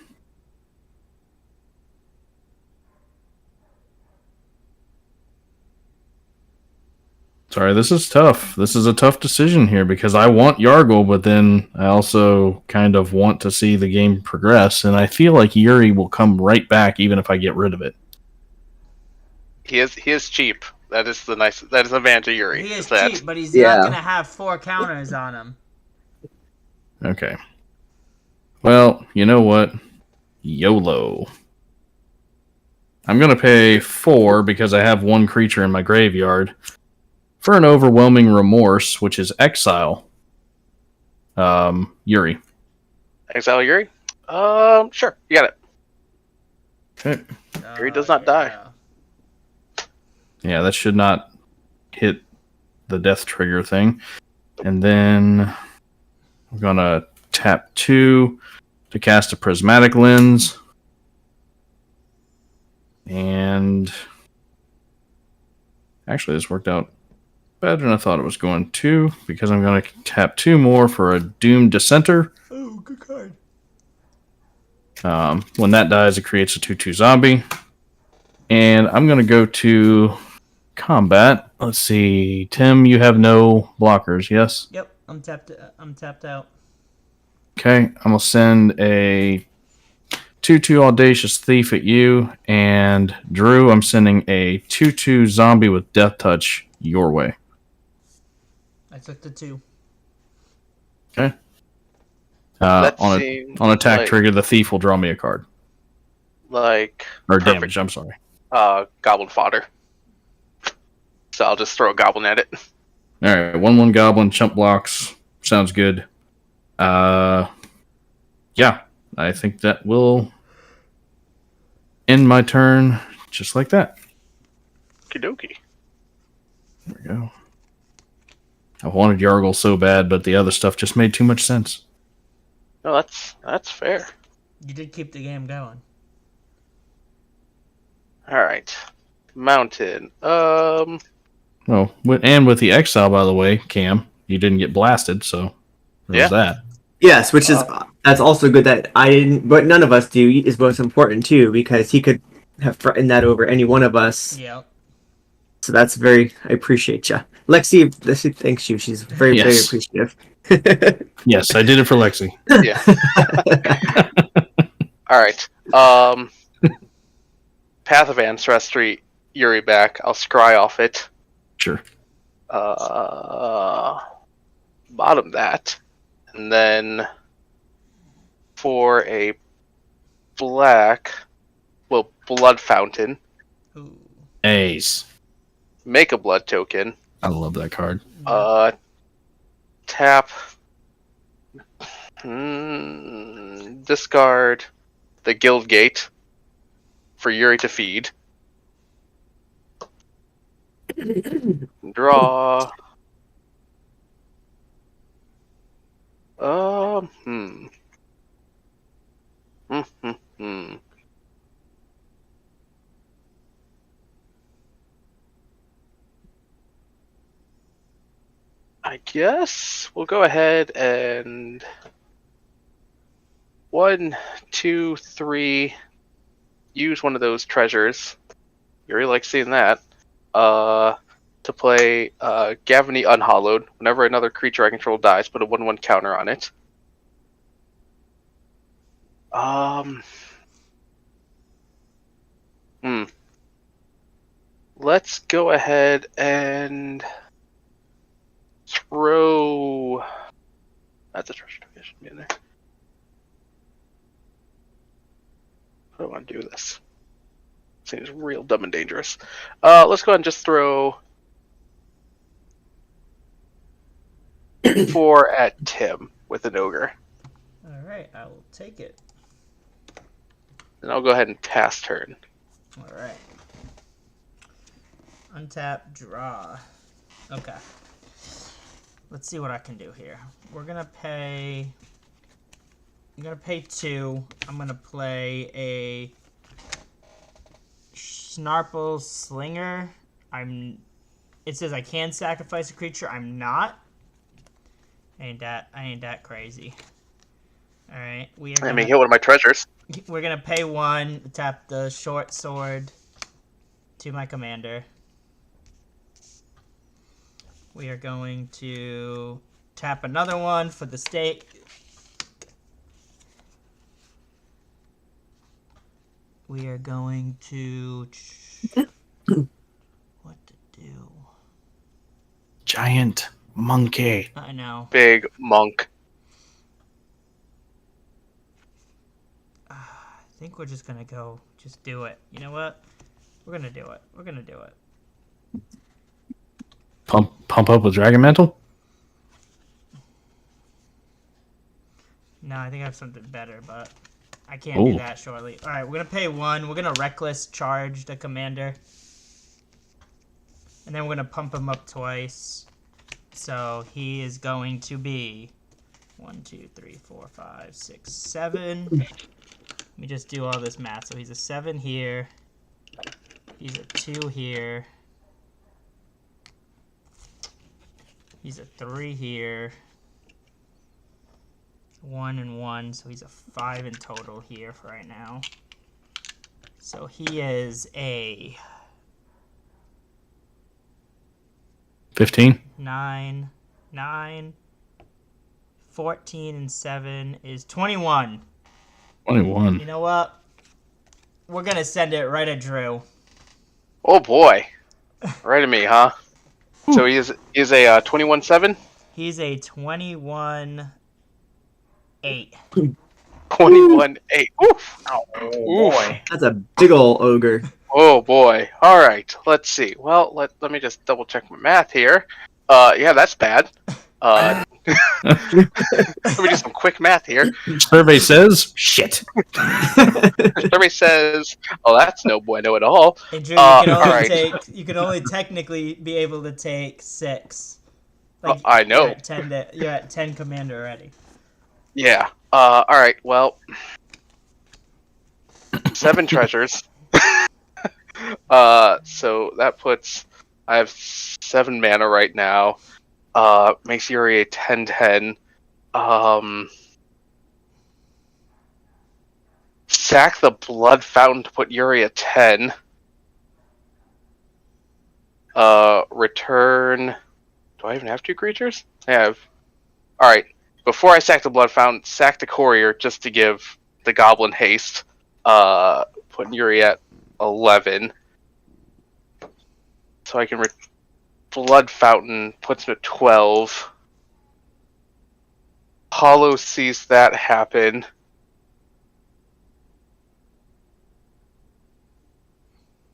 Sorry, this is tough. This is a tough decision here because I want Yargle, but then I also kind of want to see the game progress, and I feel like Yuri will come right back even if I get rid of it. He is cheap. That is the advantage of Yuri. He is that. cheap, but he's Yeah. not gonna have 4 counters on him. Okay. Well, you know what? YOLO. I'm going to pay 4 because I have 1 creature in my graveyard for an overwhelming remorse, which is Exile. Yuri. Exile Yuri? Sure. You got it. Okay. Yuri does not die. Yeah, that should not hit the death trigger thing. And then I'm going to tap 2 to cast a Prismatic Lens. And actually, this worked out better than I thought it was going to, because I'm going to tap 2 more for a Doomed Dissenter. Oh, good card. When that dies, it creates a 2/2 zombie. And I'm going to go to combat. Let's see. Tim, you have no blockers, yes? Yep, I'm tapped out. Okay, I'm going to send a 2/2 Audacious Thief at you. And Drew, I'm sending a 2/2 zombie with Death Touch your way. I took the 2. Okay. That On attack trigger, the thief will draw me a card. Or damage, I'm sorry. Goblin fodder. So I'll just throw a goblin at it. Alright, 1/1 goblin, chump blocks. Sounds good. Yeah, I think that will end my turn just like that. Okie dokie. There we go. I wanted Yargle so bad, but the other stuff just made too much sense. No, that's fair. You did keep the game going. Alright. Mountain. Oh, and with the exile, by the way, Cam, you didn't get blasted, so there's that. Yes, which is that's also good that I didn't, but none of us do is most important too, because he could have threatened that over any one of us. Yeah. So that's very. I appreciate you, Lexi. Thanks you. She's very very appreciative. Yes, I did it for Lexi. Yeah. Alright. Path of Ancestry, Yuri back. I'll scry off it. Sure. Bottom that. And then for a black, Blood Fountain. Ooh. Ace. Make a blood token. I love that card. Tap. Discard the Guild Gate for Yuri to feed. Draw. I guess we'll go ahead and 1, 2, 3. Use one of those treasures. You really like seeing that. To play Gavany Unhallowed. Whenever another creature I control dies, put a 1/1 counter on it. Let's go ahead and throw. That's a treasure token. Should be in there. I don't want to do this. Seems real dumb and dangerous. Let's go ahead and just throw 4 at Tim with an ogre. Alright, I will take it. And I'll go ahead and pass turn. Alright. Untap, draw. Okay. Let's see what I can do here. We're gonna pay I'm gonna pay 2. I'm gonna play a Snarple Slinger. It says I can sacrifice a creature. I'm not. I ain't that crazy. All right, Let me hit one of my treasures. we're gonna pay 1. Tap the short sword to my commander. We are going to tap another one for the stake. We are going to... what to do? Giant monkey. I know. Big monk. I think we're just going to just do it. You know what? We're going to do it. We're going to do it. Pump up with Dragon Mantle? No, I think I have something better, but I can't do that shortly. All right, we're going to pay 1. We're going to Reckless charge the commander. And then we're going to pump him up twice. So he is going to be 1, 2, 3, 4, 5, 6, 7. Let me just do all this math. So he's a 7 here. He's a 2 here. He's a 3 here. 1 and 1, so he's a 5 in total here for right now. So he is a 15. 9, 14 and 7 is 21. 21. You know what? We're gonna send it right at Drew. Oh boy. Right at me, huh? So he is a 21-7? He's a 21-8. 21-8. Oof. Oh boy. That's a big ol' ogre. Oh boy. All right. Let's see. Well, let me just double check my math here. Yeah, that's bad. Let me do some quick math here. Survey says shit. Survey says, "Oh, that's no bueno at all." And Drew, you can only alright. you can only technically be able to take 6. I know. You're at 10 commander already. Yeah. All right. Well, 7 treasures. So that puts I have 7 mana right now. Makes Yuri a 10/10. Sack the Blood Fountain to put Yuri a 10. Return. Do I even have 2 creatures? I have. All right. Before I sack the Blood Fountain, sack the Courier just to give the Goblin haste. Putting Yuri at 11. So I can Blood Fountain puts him at 12. Hollow sees that happen.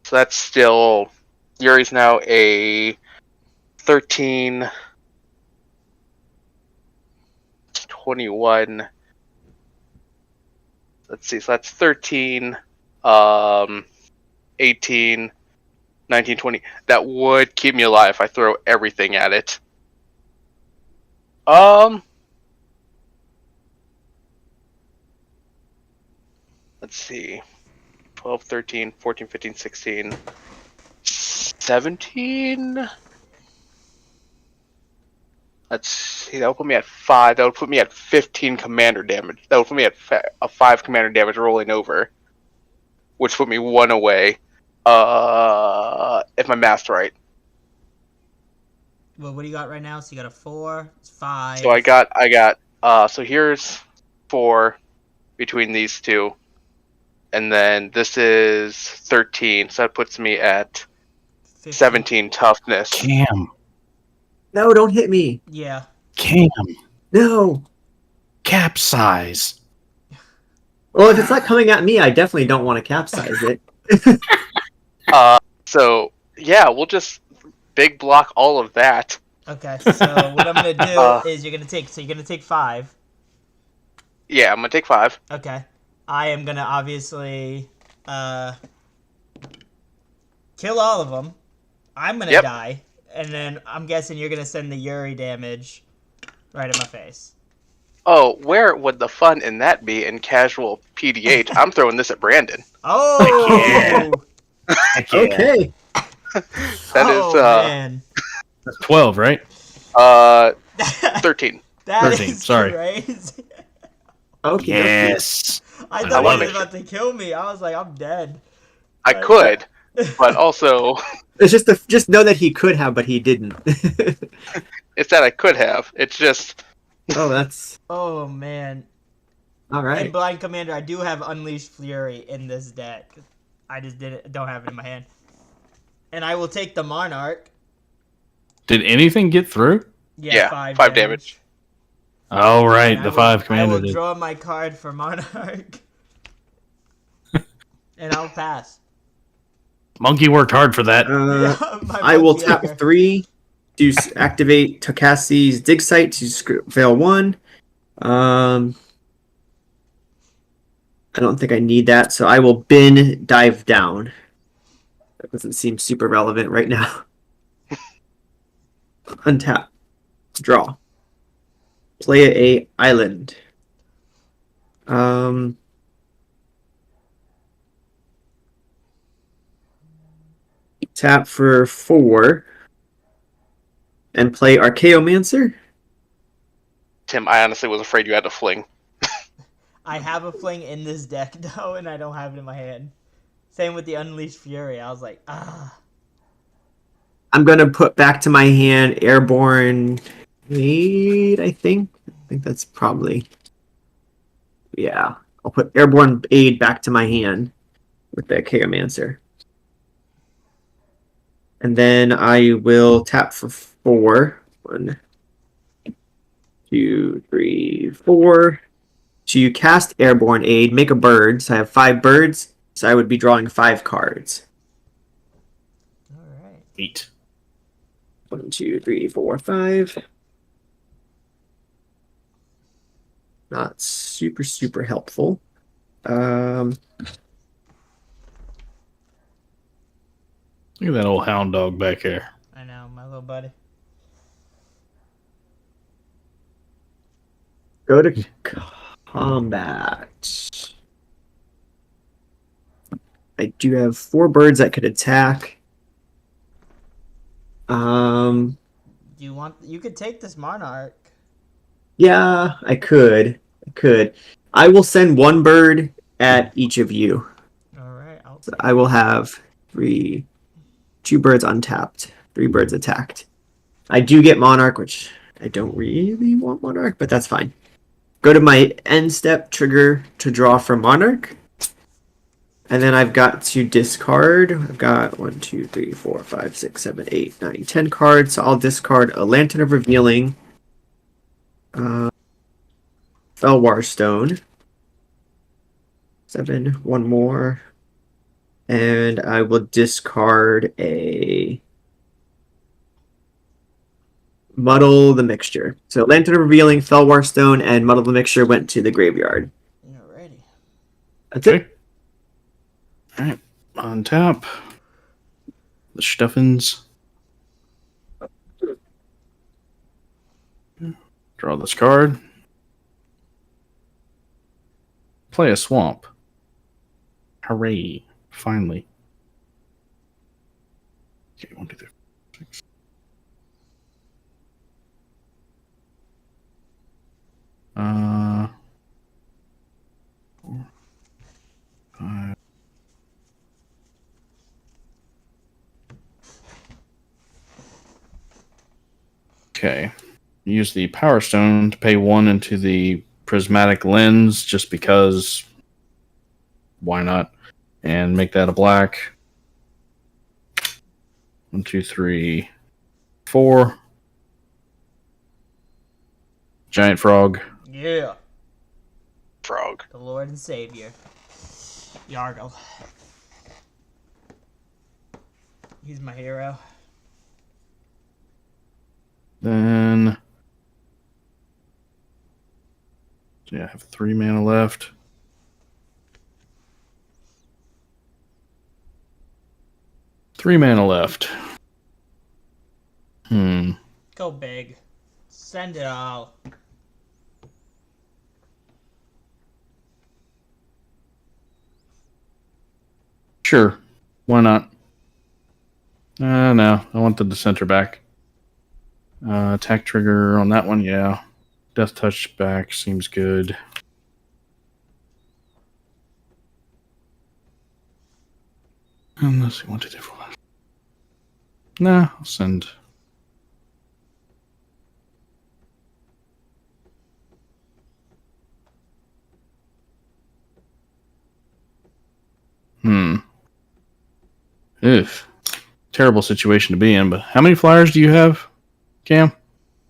So that's still... Yuri's now a 13... 21... Let's see, so that's 13, 18, 19, 20. That would keep me alive if I throw everything at it. Let's see. 12, 13, 14, 15, 16, 17? Let's see, that would put me at 5. That would put me at 15 commander damage. That would put me at a 5 commander damage rolling over. Which put me 1 away. If my math's right. Well, what do you got right now? So you got a 4, 5. So I got, so here's 4 between these two. And then this is 13, so that puts me at 15. 17 toughness. Cam. No, don't hit me. Yeah. Cam. No. Capsize. Well, if it's not coming at me, I definitely don't want to capsize it. So yeah, we'll just big block all of that. Okay, so what I'm going to do is you're going to take 5. Yeah, I'm gonna take 5. Okay. I am going to obviously kill all of them. I'm going to die. And then I'm guessing you're going to send the Yuri damage right in my face. Oh, where would the fun in that be in casual PDH? I'm throwing this at Brandon. Oh! Heck yeah. Okay. That is Oh, man. That's 12, right? 13. That 13, is sorry. crazy. Okay. Yes. I I thought love he was it. about to kill me. I was like, I'm dead. I could, but also It's just know that he could have, but he didn't. it's that I could have. It's just Oh, that's Oh, man. all And right. Blind Commander, I do have Unleashed Fury in this deck. I just don't have it in my hand. And I will take the Monarch. Did anything get through? Yeah, 5 5 damage. Oh, right. And The 5 I commander will did. draw my card for Monarch. And I'll pass. Monkey worked hard for that. My I will monkey tap worker. 3 to activate Takassi's dig site to fail 1. I don't think I need that, so I will bin dive down. That doesn't seem super relevant right now. Untap. Draw. Play a island. Tap for 4. And play Archaeomancer. Tim, I honestly was afraid you had to fling. I have a fling in this deck, though, and I don't have it in my hand. Same with the Unleashed Fury. I was like, ah. I'm gonna put back to my hand Airborne Aid, I think. I think that's probably, yeah. I'll put Airborne Aid back to my hand with the Chaomancer. And then I will tap for 4. 1, 2, 3, 4. To cast Airborne Aid, make a bird. So I have 5 birds. So I would be drawing 5 cards. All right. 8. 1, 2, 3, 4, 5. Not super helpful. Look at that old hound dog back there. I know, my little buddy. Go to combat. I do have 4 birds that could attack. Do you want? You could take this Monarch. Yeah, I could. I will send 1 bird at each of you. All right. So I will have 2 birds untapped, 3 birds attacked. I do get Monarch, which I don't really want Monarch, but that's fine. Go to my end step trigger to draw for Monarch. And then I've got to discard. I've got 1, 2, 3, 4, 5, 6, 7, 8, 9, 10 cards. So I'll discard a Lantern of Revealing, Felwar Stone, 7, 1 more, and I will discard a Muddle the Mixture. So Lantern of Revealing, Felwar Stone, and Muddle the Mixture went to the graveyard. Alrighty. That's it. All right. On tap. The Steffens. Draw this card. Play a swamp. Hooray. Finally. Okay, 1, 2, 3, 4, 6. Four, 5. Okay. Use the Power Stone to pay 1 into the Prismatic Lens just because. Why not? And make that a black. 1, 2, 3, 4. Giant Frog. Yeah. Frog. The Lord and Savior. Yargle. He's my hero. Then. So yeah, I have 3 mana left. Three mana left. Go big. Send it all. Sure. Why not? No. I want the dissenter back. Attack trigger on that one, yeah. Death touch back seems good. Let's see, 1, 2, 3, 4. Nah, I'll send. If terrible situation to be in, but how many flyers do you have, Cam?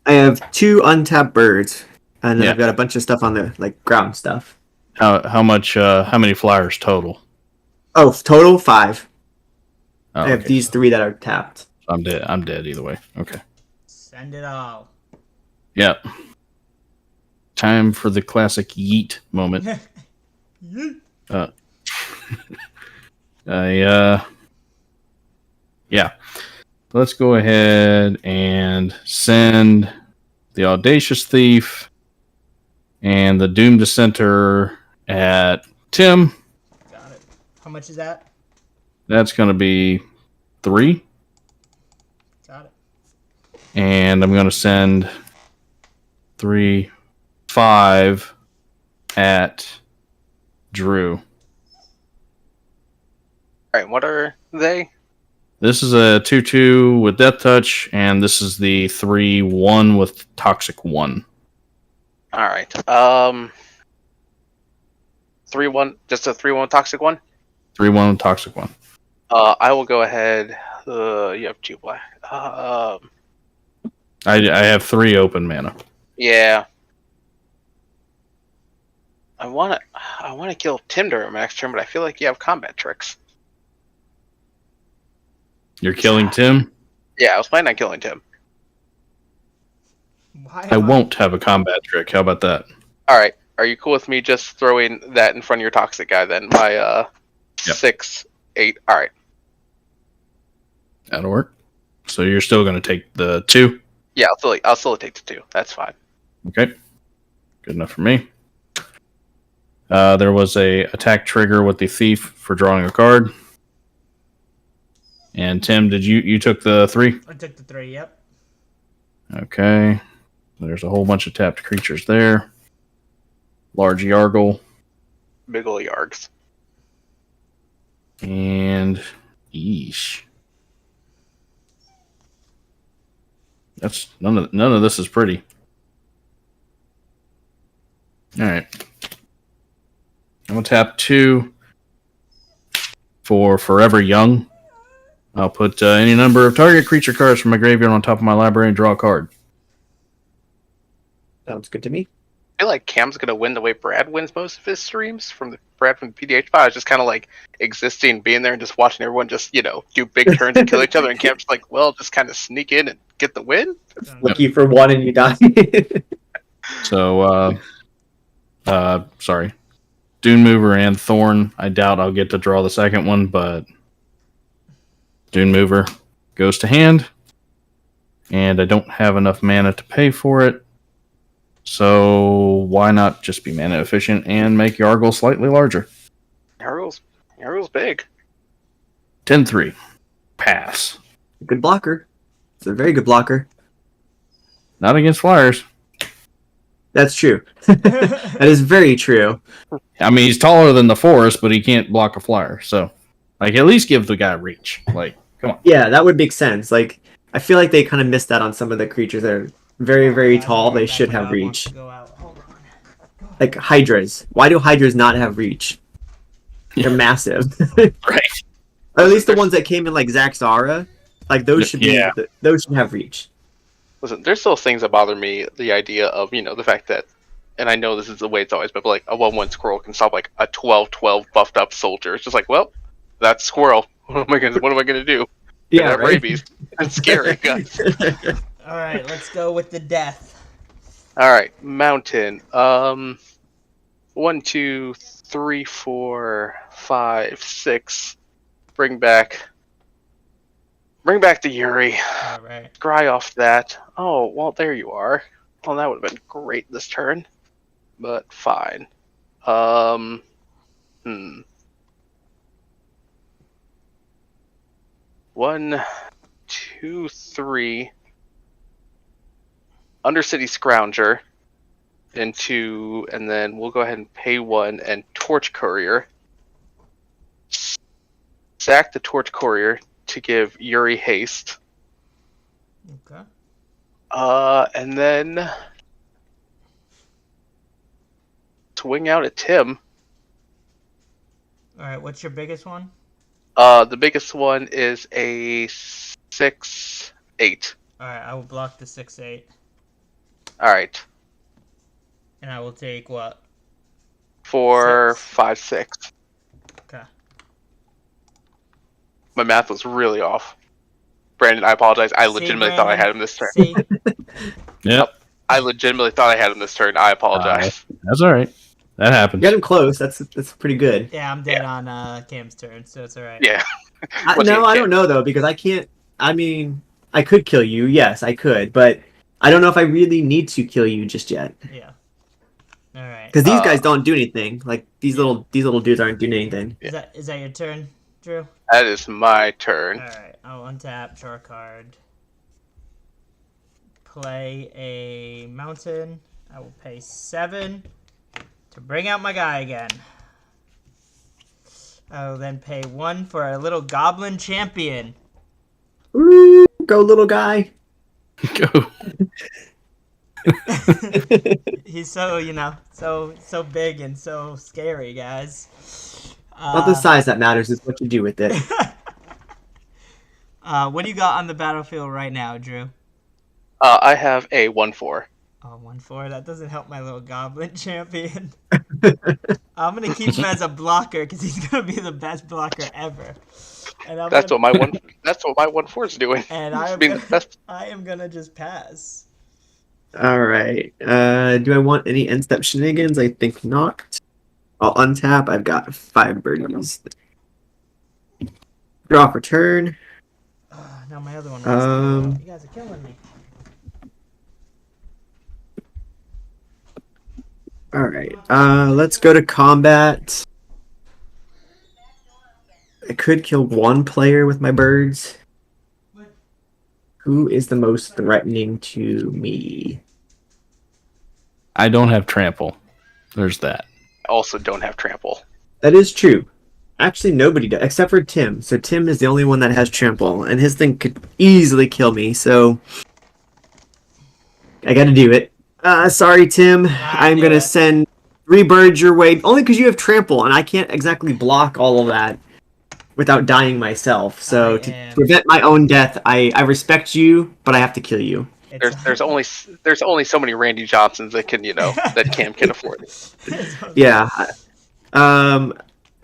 I have 2 untapped birds, and then Yeah. I've got a bunch of stuff on the ground stuff. How much? How many flyers total? Oh, total 5. Oh, I have okay. these 3 that are tapped. I'm dead. I'm dead either way. Okay. Send it all. Yep. Time for the classic yeet moment. Yeah. Let's go ahead and send the Audacious Thief and the Doomed Dissenter at Tim. Got it. How much is that? That's going to be 3. Got it. And I'm going to send 3, 5 at Drew. All right, what are they? This is a 2/2 with Death Touch, and this is the 3/1 with Toxic 1. All right. 3/1, just a 3/1 toxic one. 3/1 with Toxic 1. I will go ahead. You have 2 black. I have 3 open mana. Yeah. I want to kill Tim during max turn, but I feel like you have combat tricks. You're killing Tim? Yeah, I was planning on killing Tim. Why I won't have a combat trick. How about that? All right. Are you cool with me just throwing that in front of your toxic guy then? My Yep. 6, 8. All right. That'll work. So you're still going to take the 2? Yeah, I'll still take the 2. That's fine. Okay. Good enough for me. There was a attack trigger with the Thief for drawing a card. And Tim, did you took the 3? I took the 3, yep. Okay. There's a whole bunch of tapped creatures there. Large Yargle. Big ol' yargs. And yeesh. That's none of this is pretty. Alright. I'm gonna tap 2 for Forever Young. I'll put any number of target creature cards from my graveyard on top of my library and draw a card. Sounds good to me. I feel like Cam's gonna win the way Brad wins most of his streams from Brad from the PDH pod. Just kind of like existing, being there, and just watching everyone just do big turns and kill each other. And Cam's just like, well, just kind of sneak in and get the win. Lucky for 1 and you die. So, sorry. Dune Mover and Thorn. I doubt I'll get to draw the second one, but Dune Mover goes to hand. And I don't have enough mana to pay for it. So why not just be mana efficient and make Yargle slightly larger? Yargle's big. 10-3. Pass. Good blocker. It's a very good blocker. Not against flyers. That's true. That is very true. I mean, he's taller than the forest, but he can't block a flyer. So, at least give the guy reach. Come on. Yeah, that would make sense. I feel like they kind of missed that on some of the creatures that are very, very tall. They should have reach. Like Hydras. Why do Hydras not have reach? They're massive. Right. Or at least the ones that came in like Zaxara. Those should be. Yeah. Those should have reach. Listen, there's still things that bother me. The idea of the fact that, and I know this is the way it's always been, but a 1/1 squirrel can stop a 12/12 buffed up soldier. It's just well, that's squirrel. What am I gonna do? Yeah, have right? rabies. It's scary, guys. All right, let's go with the death. All right, mountain. 1, 2, 3, 4, 5, 6. Bring back the Yuri. All right. Scry off that. Oh, well, there you are. Well, that would have been great this turn, but fine. 1, 2, 3. Undercity Scrounger. And 2, and then we'll go ahead and pay 1 and Torch Courier. Sack the Torch Courier to give Yuri haste. Okay. And then swing out at Tim. All right. What's your biggest one? The biggest one is a 6/8. All right. I will block the 6/8, All right. and I will take what? 4, 6. 5, 6. Okay. My math was really off. Brandon, I apologize. I legitimately thought I had him this turn. See? Yep. I legitimately thought I had him this turn. I apologize. That's all right. That happens. Get him close. That's pretty good. Yeah, I'm dead on Cam's turn, so it's all right. Yeah. No, I don't know though, because I can't. I mean, I could kill you. Yes, I could, but I don't know if I really need to kill you just yet. Yeah. All right. Because these guys don't do anything. Like these little dudes aren't doing anything. Is that your turn, Drew? That is my turn. All right. I'll untap, draw a card, play a mountain. I will pay 7 to bring out my guy again. I will then pay 1 for a little goblin champion. Ooh, go little guy. Go. He's so big and so scary, guys. Not the size that matters; it's what you do with it. What do you got on the battlefield right now, Drew? I have a 1/4. Oh, 1/4. That doesn't help my little goblin champion. I'm gonna keep him as a blocker because he's gonna be the best blocker ever. And That's what my 1/4 is doing. And I am gonna just pass. All right. Do I want any end step shenanigans? I think not. I'll untap. I've got 5 birdies. Draw for turn. Now my other one. You guys are killing me. All right. Let's go to combat. I could kill one player with my birds. Who is the most threatening to me? I don't have trample. There's that. I also don't have trample. That is true. Actually, nobody does, except for Tim. So Tim is the only one that has trample, and his thing could easily kill me, so I gotta do it. Sorry, Tim. I'm gonna send 3 birds your way, only because you have trample, and I can't exactly block all of that without dying myself. So to prevent my own death, I respect you, but I have to kill you. There's only so many Randy Johnsons that can that Cam can afford. Yeah.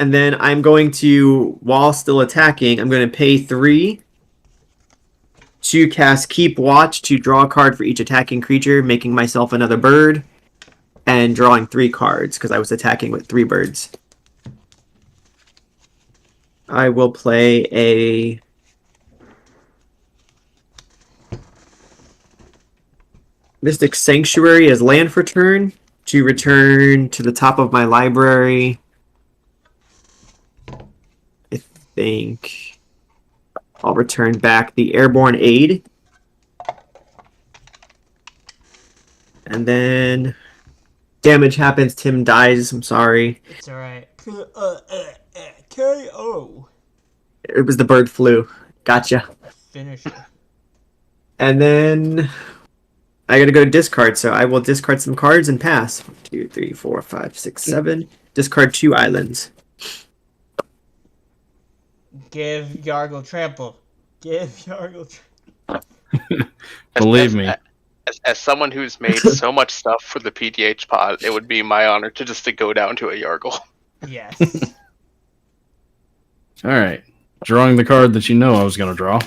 And then I'm going to, while still attacking, I'm going to pay 3 to cast Keep Watch to draw a card for each attacking creature, making myself another bird, and drawing 3 cards because I was attacking with 3 birds. I will play a Mystic Sanctuary as land for turn to return to the top of my library. I think I'll return back the Airborne Aid. And then damage happens. Tim dies. I'm sorry. It's alright. KO. It was the bird flu. Gotcha. Finisher. And then I gotta go to discard, so I will discard some cards and pass. 1, 2, 3, 4, 5, 6, 7. Discard 2 islands. Give Yargle trample. Give Yargle trample. Believe me. As someone who's made so much stuff for the PDH pod, it would be my honor to go down to a Yargle. Yes. All right. Drawing the card that you know I was going to draw.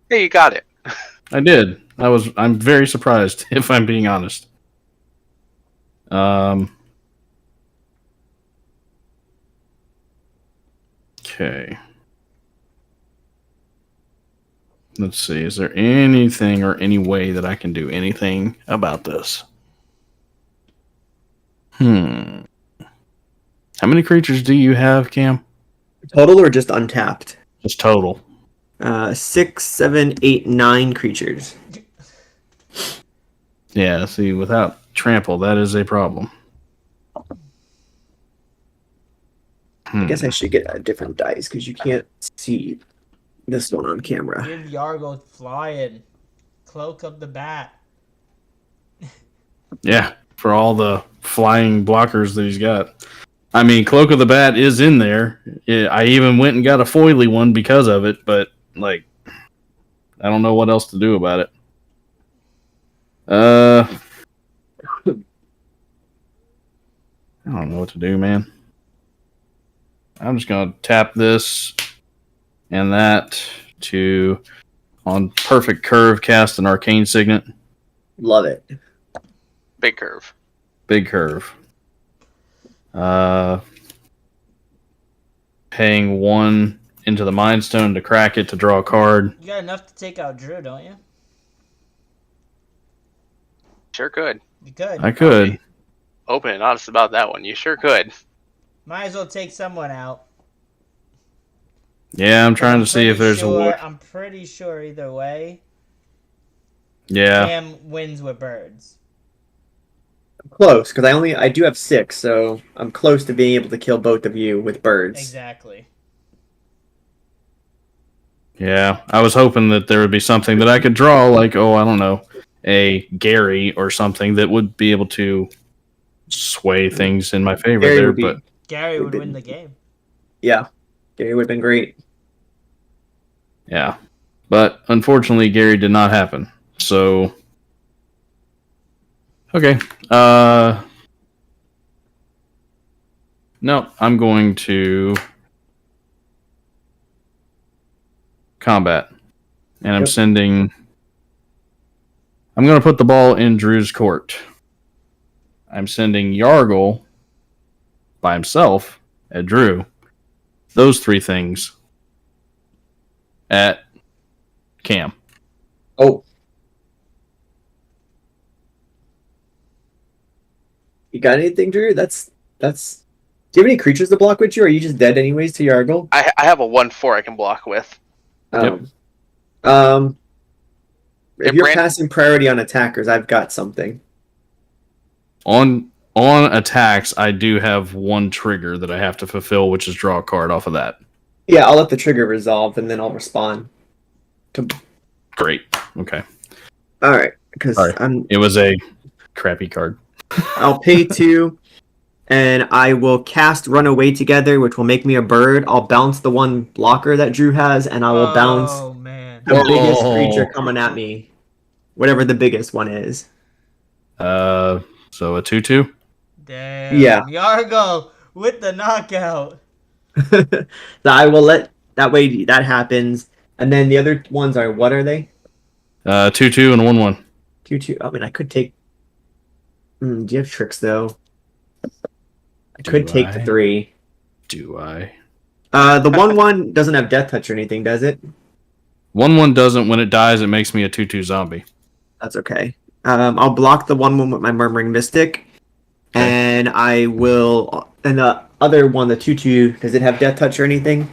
Hey, you got it. I did. I'm very surprised, if I'm being honest. Okay. Let's see. Is there anything or any way that I can do anything about this? How many creatures do you have, Cam? Total or just untapped? Just total. 6, 7, 8, 9 creatures. Yeah, see, without trample, that is a problem. I guess I should get a different dice because you can't see this one on camera. Give Yargle flying. Cloak of the Bat. Yeah, for all the flying blockers that he's got. I mean, Cloak of the Bat is in there. I even went and got a foily one because of it, but, like, I don't know what else to do about it. I don't know what to do, man. I'm just going to tap this and that to, on perfect curve, cast an arcane signet. Love it. Big curve. Big curve. Paying 1 into the Mind Stone to crack it to draw a card. You got enough to take out Drew, don't you? Sure could. You could. I could. Open and honest about that one. You sure could. Might as well take someone out. Yeah, I'm trying to see if there's a way. I'm pretty sure either way, Yeah. Cam wins with birds. Close, because I do have 6, so I'm close to being able to kill both of you with birds. Exactly. Yeah, I was hoping that there would be something that I could draw, like, oh, I don't know, a Gary or something that would be able to sway things in my favor Gary there, would be- but Gary would Would've win been- the game. Yeah, Gary would have been great. yeah. But unfortunately, Gary did not happen. So, okay. No, I'm going to combat. And I'm Yep. sending... I'm going to put the ball in Drew's court. I'm sending Yargle by himself at Drew. Those 3 things at Cam. Oh. You got anything, Drew? That's. Do you have any creatures to block with you, or are you just dead anyways to Yargle? I have a 1/4 I can block with. Yep. If Hey, you're Brand- passing priority on attackers, I've got something. On attacks, I do have 1 trigger that I have to fulfill, which is draw a card off of that. Yeah, I'll let the trigger resolve, and then I'll respond. Great. Okay. All right, because Sorry. It was a crappy card. I'll pay 2, and I will cast Run Away Together, which will make me a bird. I'll bounce the 1 blocker that Drew has, and I will bounce Oh, man. the biggest Oh. creature coming at me. Whatever the biggest one is. So a 2/2. Damn. Yeah. Yargle with the knockout. So I will let... That way that happens. And then the other ones are... What are they? 2/2 and 1/1. 2/2. I mean, I could take... do you have tricks, though? I could take the 3. Do I? The 1/1 doesn't have Death Touch or anything, does it? 1/1 doesn't. When it dies, it makes me a 2/2 zombie. That's okay. I'll block the 1/1 with my Murmuring Mystic. Okay. And I will... And the other one, the 2/2, does it have Death Touch or anything?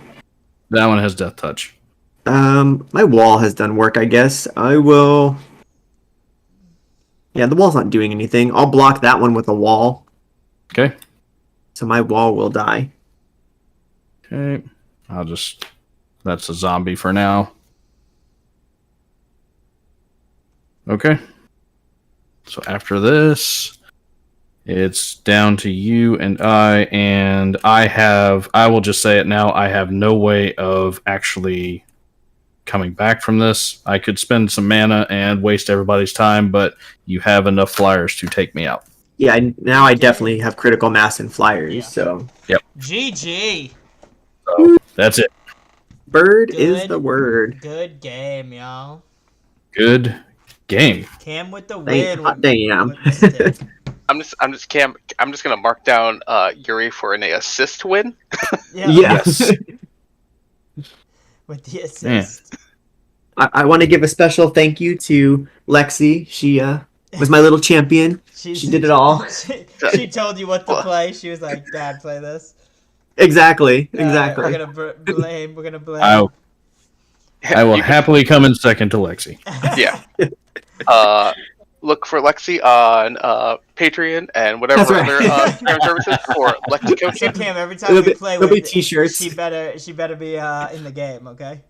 That one has death touch. My wall has done work, I guess. I will... Yeah, the wall's not doing anything. I'll block that one with a wall. Okay. So my wall will die. Okay. That's a zombie for now. Okay. So after this, it's down to you and I will just say it now, I have no way of actually coming back from this. I could spend some mana and waste everybody's time, but you have enough flyers to take me out. Yeah, now I definitely have critical mass and flyers, Yeah. so... GG. So that's it. Bird is Good. the word. Good game, y'all. Good game. Cam with the win. Hot damn. with Mystic. I'm just gonna mark down Yuri for an assist win. Yeah. Yes. With the assist. I want to give a special thank you to Lexi. She was my little champion. She did it all. She told you what to play. She was like, "Dad, play this." Exactly. We're Exactly. gonna blame. We're gonna blame. I I will You can- happily come in second to Lexi. Yeah. Look for Lexi on Patreon and whatever That's right. other streaming services for Lexi So coaching. Cam, every time we play there'll be with, t-shirts. she better be in the game, okay?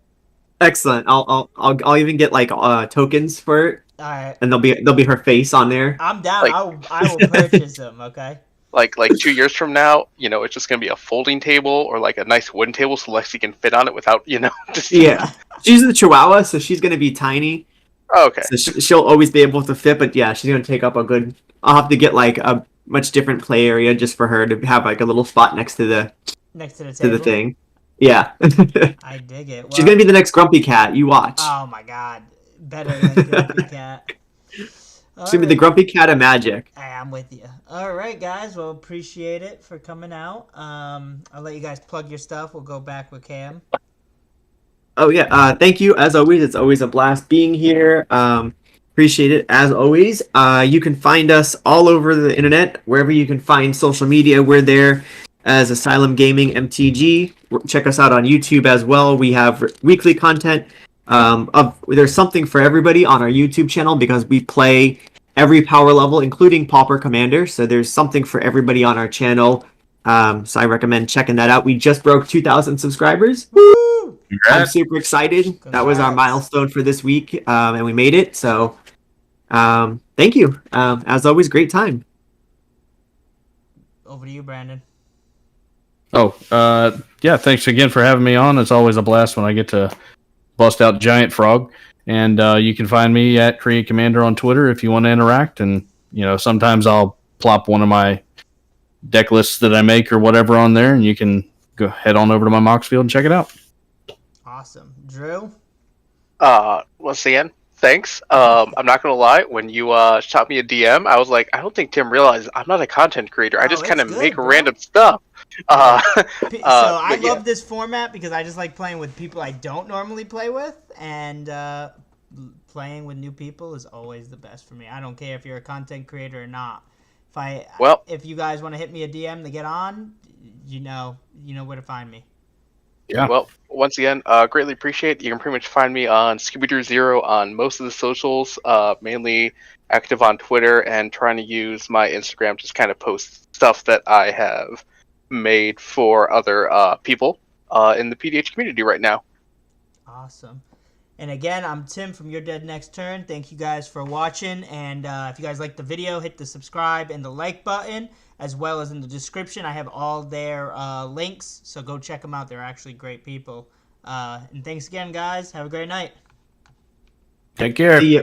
Excellent. I'll even get like tokens for it, All right, and there'll be her face on there. I'm down. Like- I will purchase them, okay? Like 2 years from now, it's just gonna be a folding table or like a nice wooden table so Lexi can fit on it without, just Yeah, she's a Chihuahua, so she's gonna be tiny. Oh, okay. So she'll always be able to fit, but yeah, she's gonna take up a good. I'll have to get like a much different play area just for her to have like a little spot next to the Next to the table. thing. Yeah, I dig it. Well, she's gonna be the next Grumpy Cat. You watch. Oh my god, better than Grumpy Cat. She's gonna be the Grumpy Cat of Magic. I'm with you. All right, guys. Well, appreciate it for coming out. I'll let you guys plug your stuff. We'll go back with Cam. Oh yeah, thank you as always. It's always a blast being here. Appreciate it as always. You can find us all over the internet, wherever you can find social media. We're there as Asylum Gaming MTG. Check us out on YouTube as well. We have weekly content. There's something for everybody on our YouTube channel because we play every power level, including Pauper Commander. So there's something for everybody on our channel. So I recommend checking that out. We just broke 2,000 subscribers. Woo! I'm super excited. That was our milestone for this week, and we made it. So, thank you. As always, great time. Over to you, Brandon. Oh, yeah, thanks again for having me on. It's always a blast when I get to bust out Giant Frog. And you can find me at Create Commander on Twitter if you want to interact. And, sometimes I'll plop one of my deck lists that I make or whatever on there, and you can go head on over to my Mox field and check it out. Awesome. Drew? Once again, thanks. I'm not gonna lie. When you shot me a DM, I was like, I don't think Tim realizes I'm not a content creator. I just kind of make random stuff. So I but yeah. love this format because I just like playing with people I don't normally play with, and playing with new people is always the best for me. I don't care if you're a content creator or not. If you guys want to hit me a DM to get on, you know where to find me. Yeah. Well, once again, greatly appreciate it. You can pretty much find me on Scooby Drew 0 on most of the socials, mainly active on Twitter and trying to use my Instagram to just kind of post stuff that I have made for other people in the PDH community right now. Awesome. And again, I'm Tim from Your Dead Next Turn. Thank you guys for watching. And if you guys liked the video, hit the subscribe and the like button, as well as in the description. I have all their links, so go check them out. They're actually great people. And thanks again, guys. Have a great night. Take care. See ya.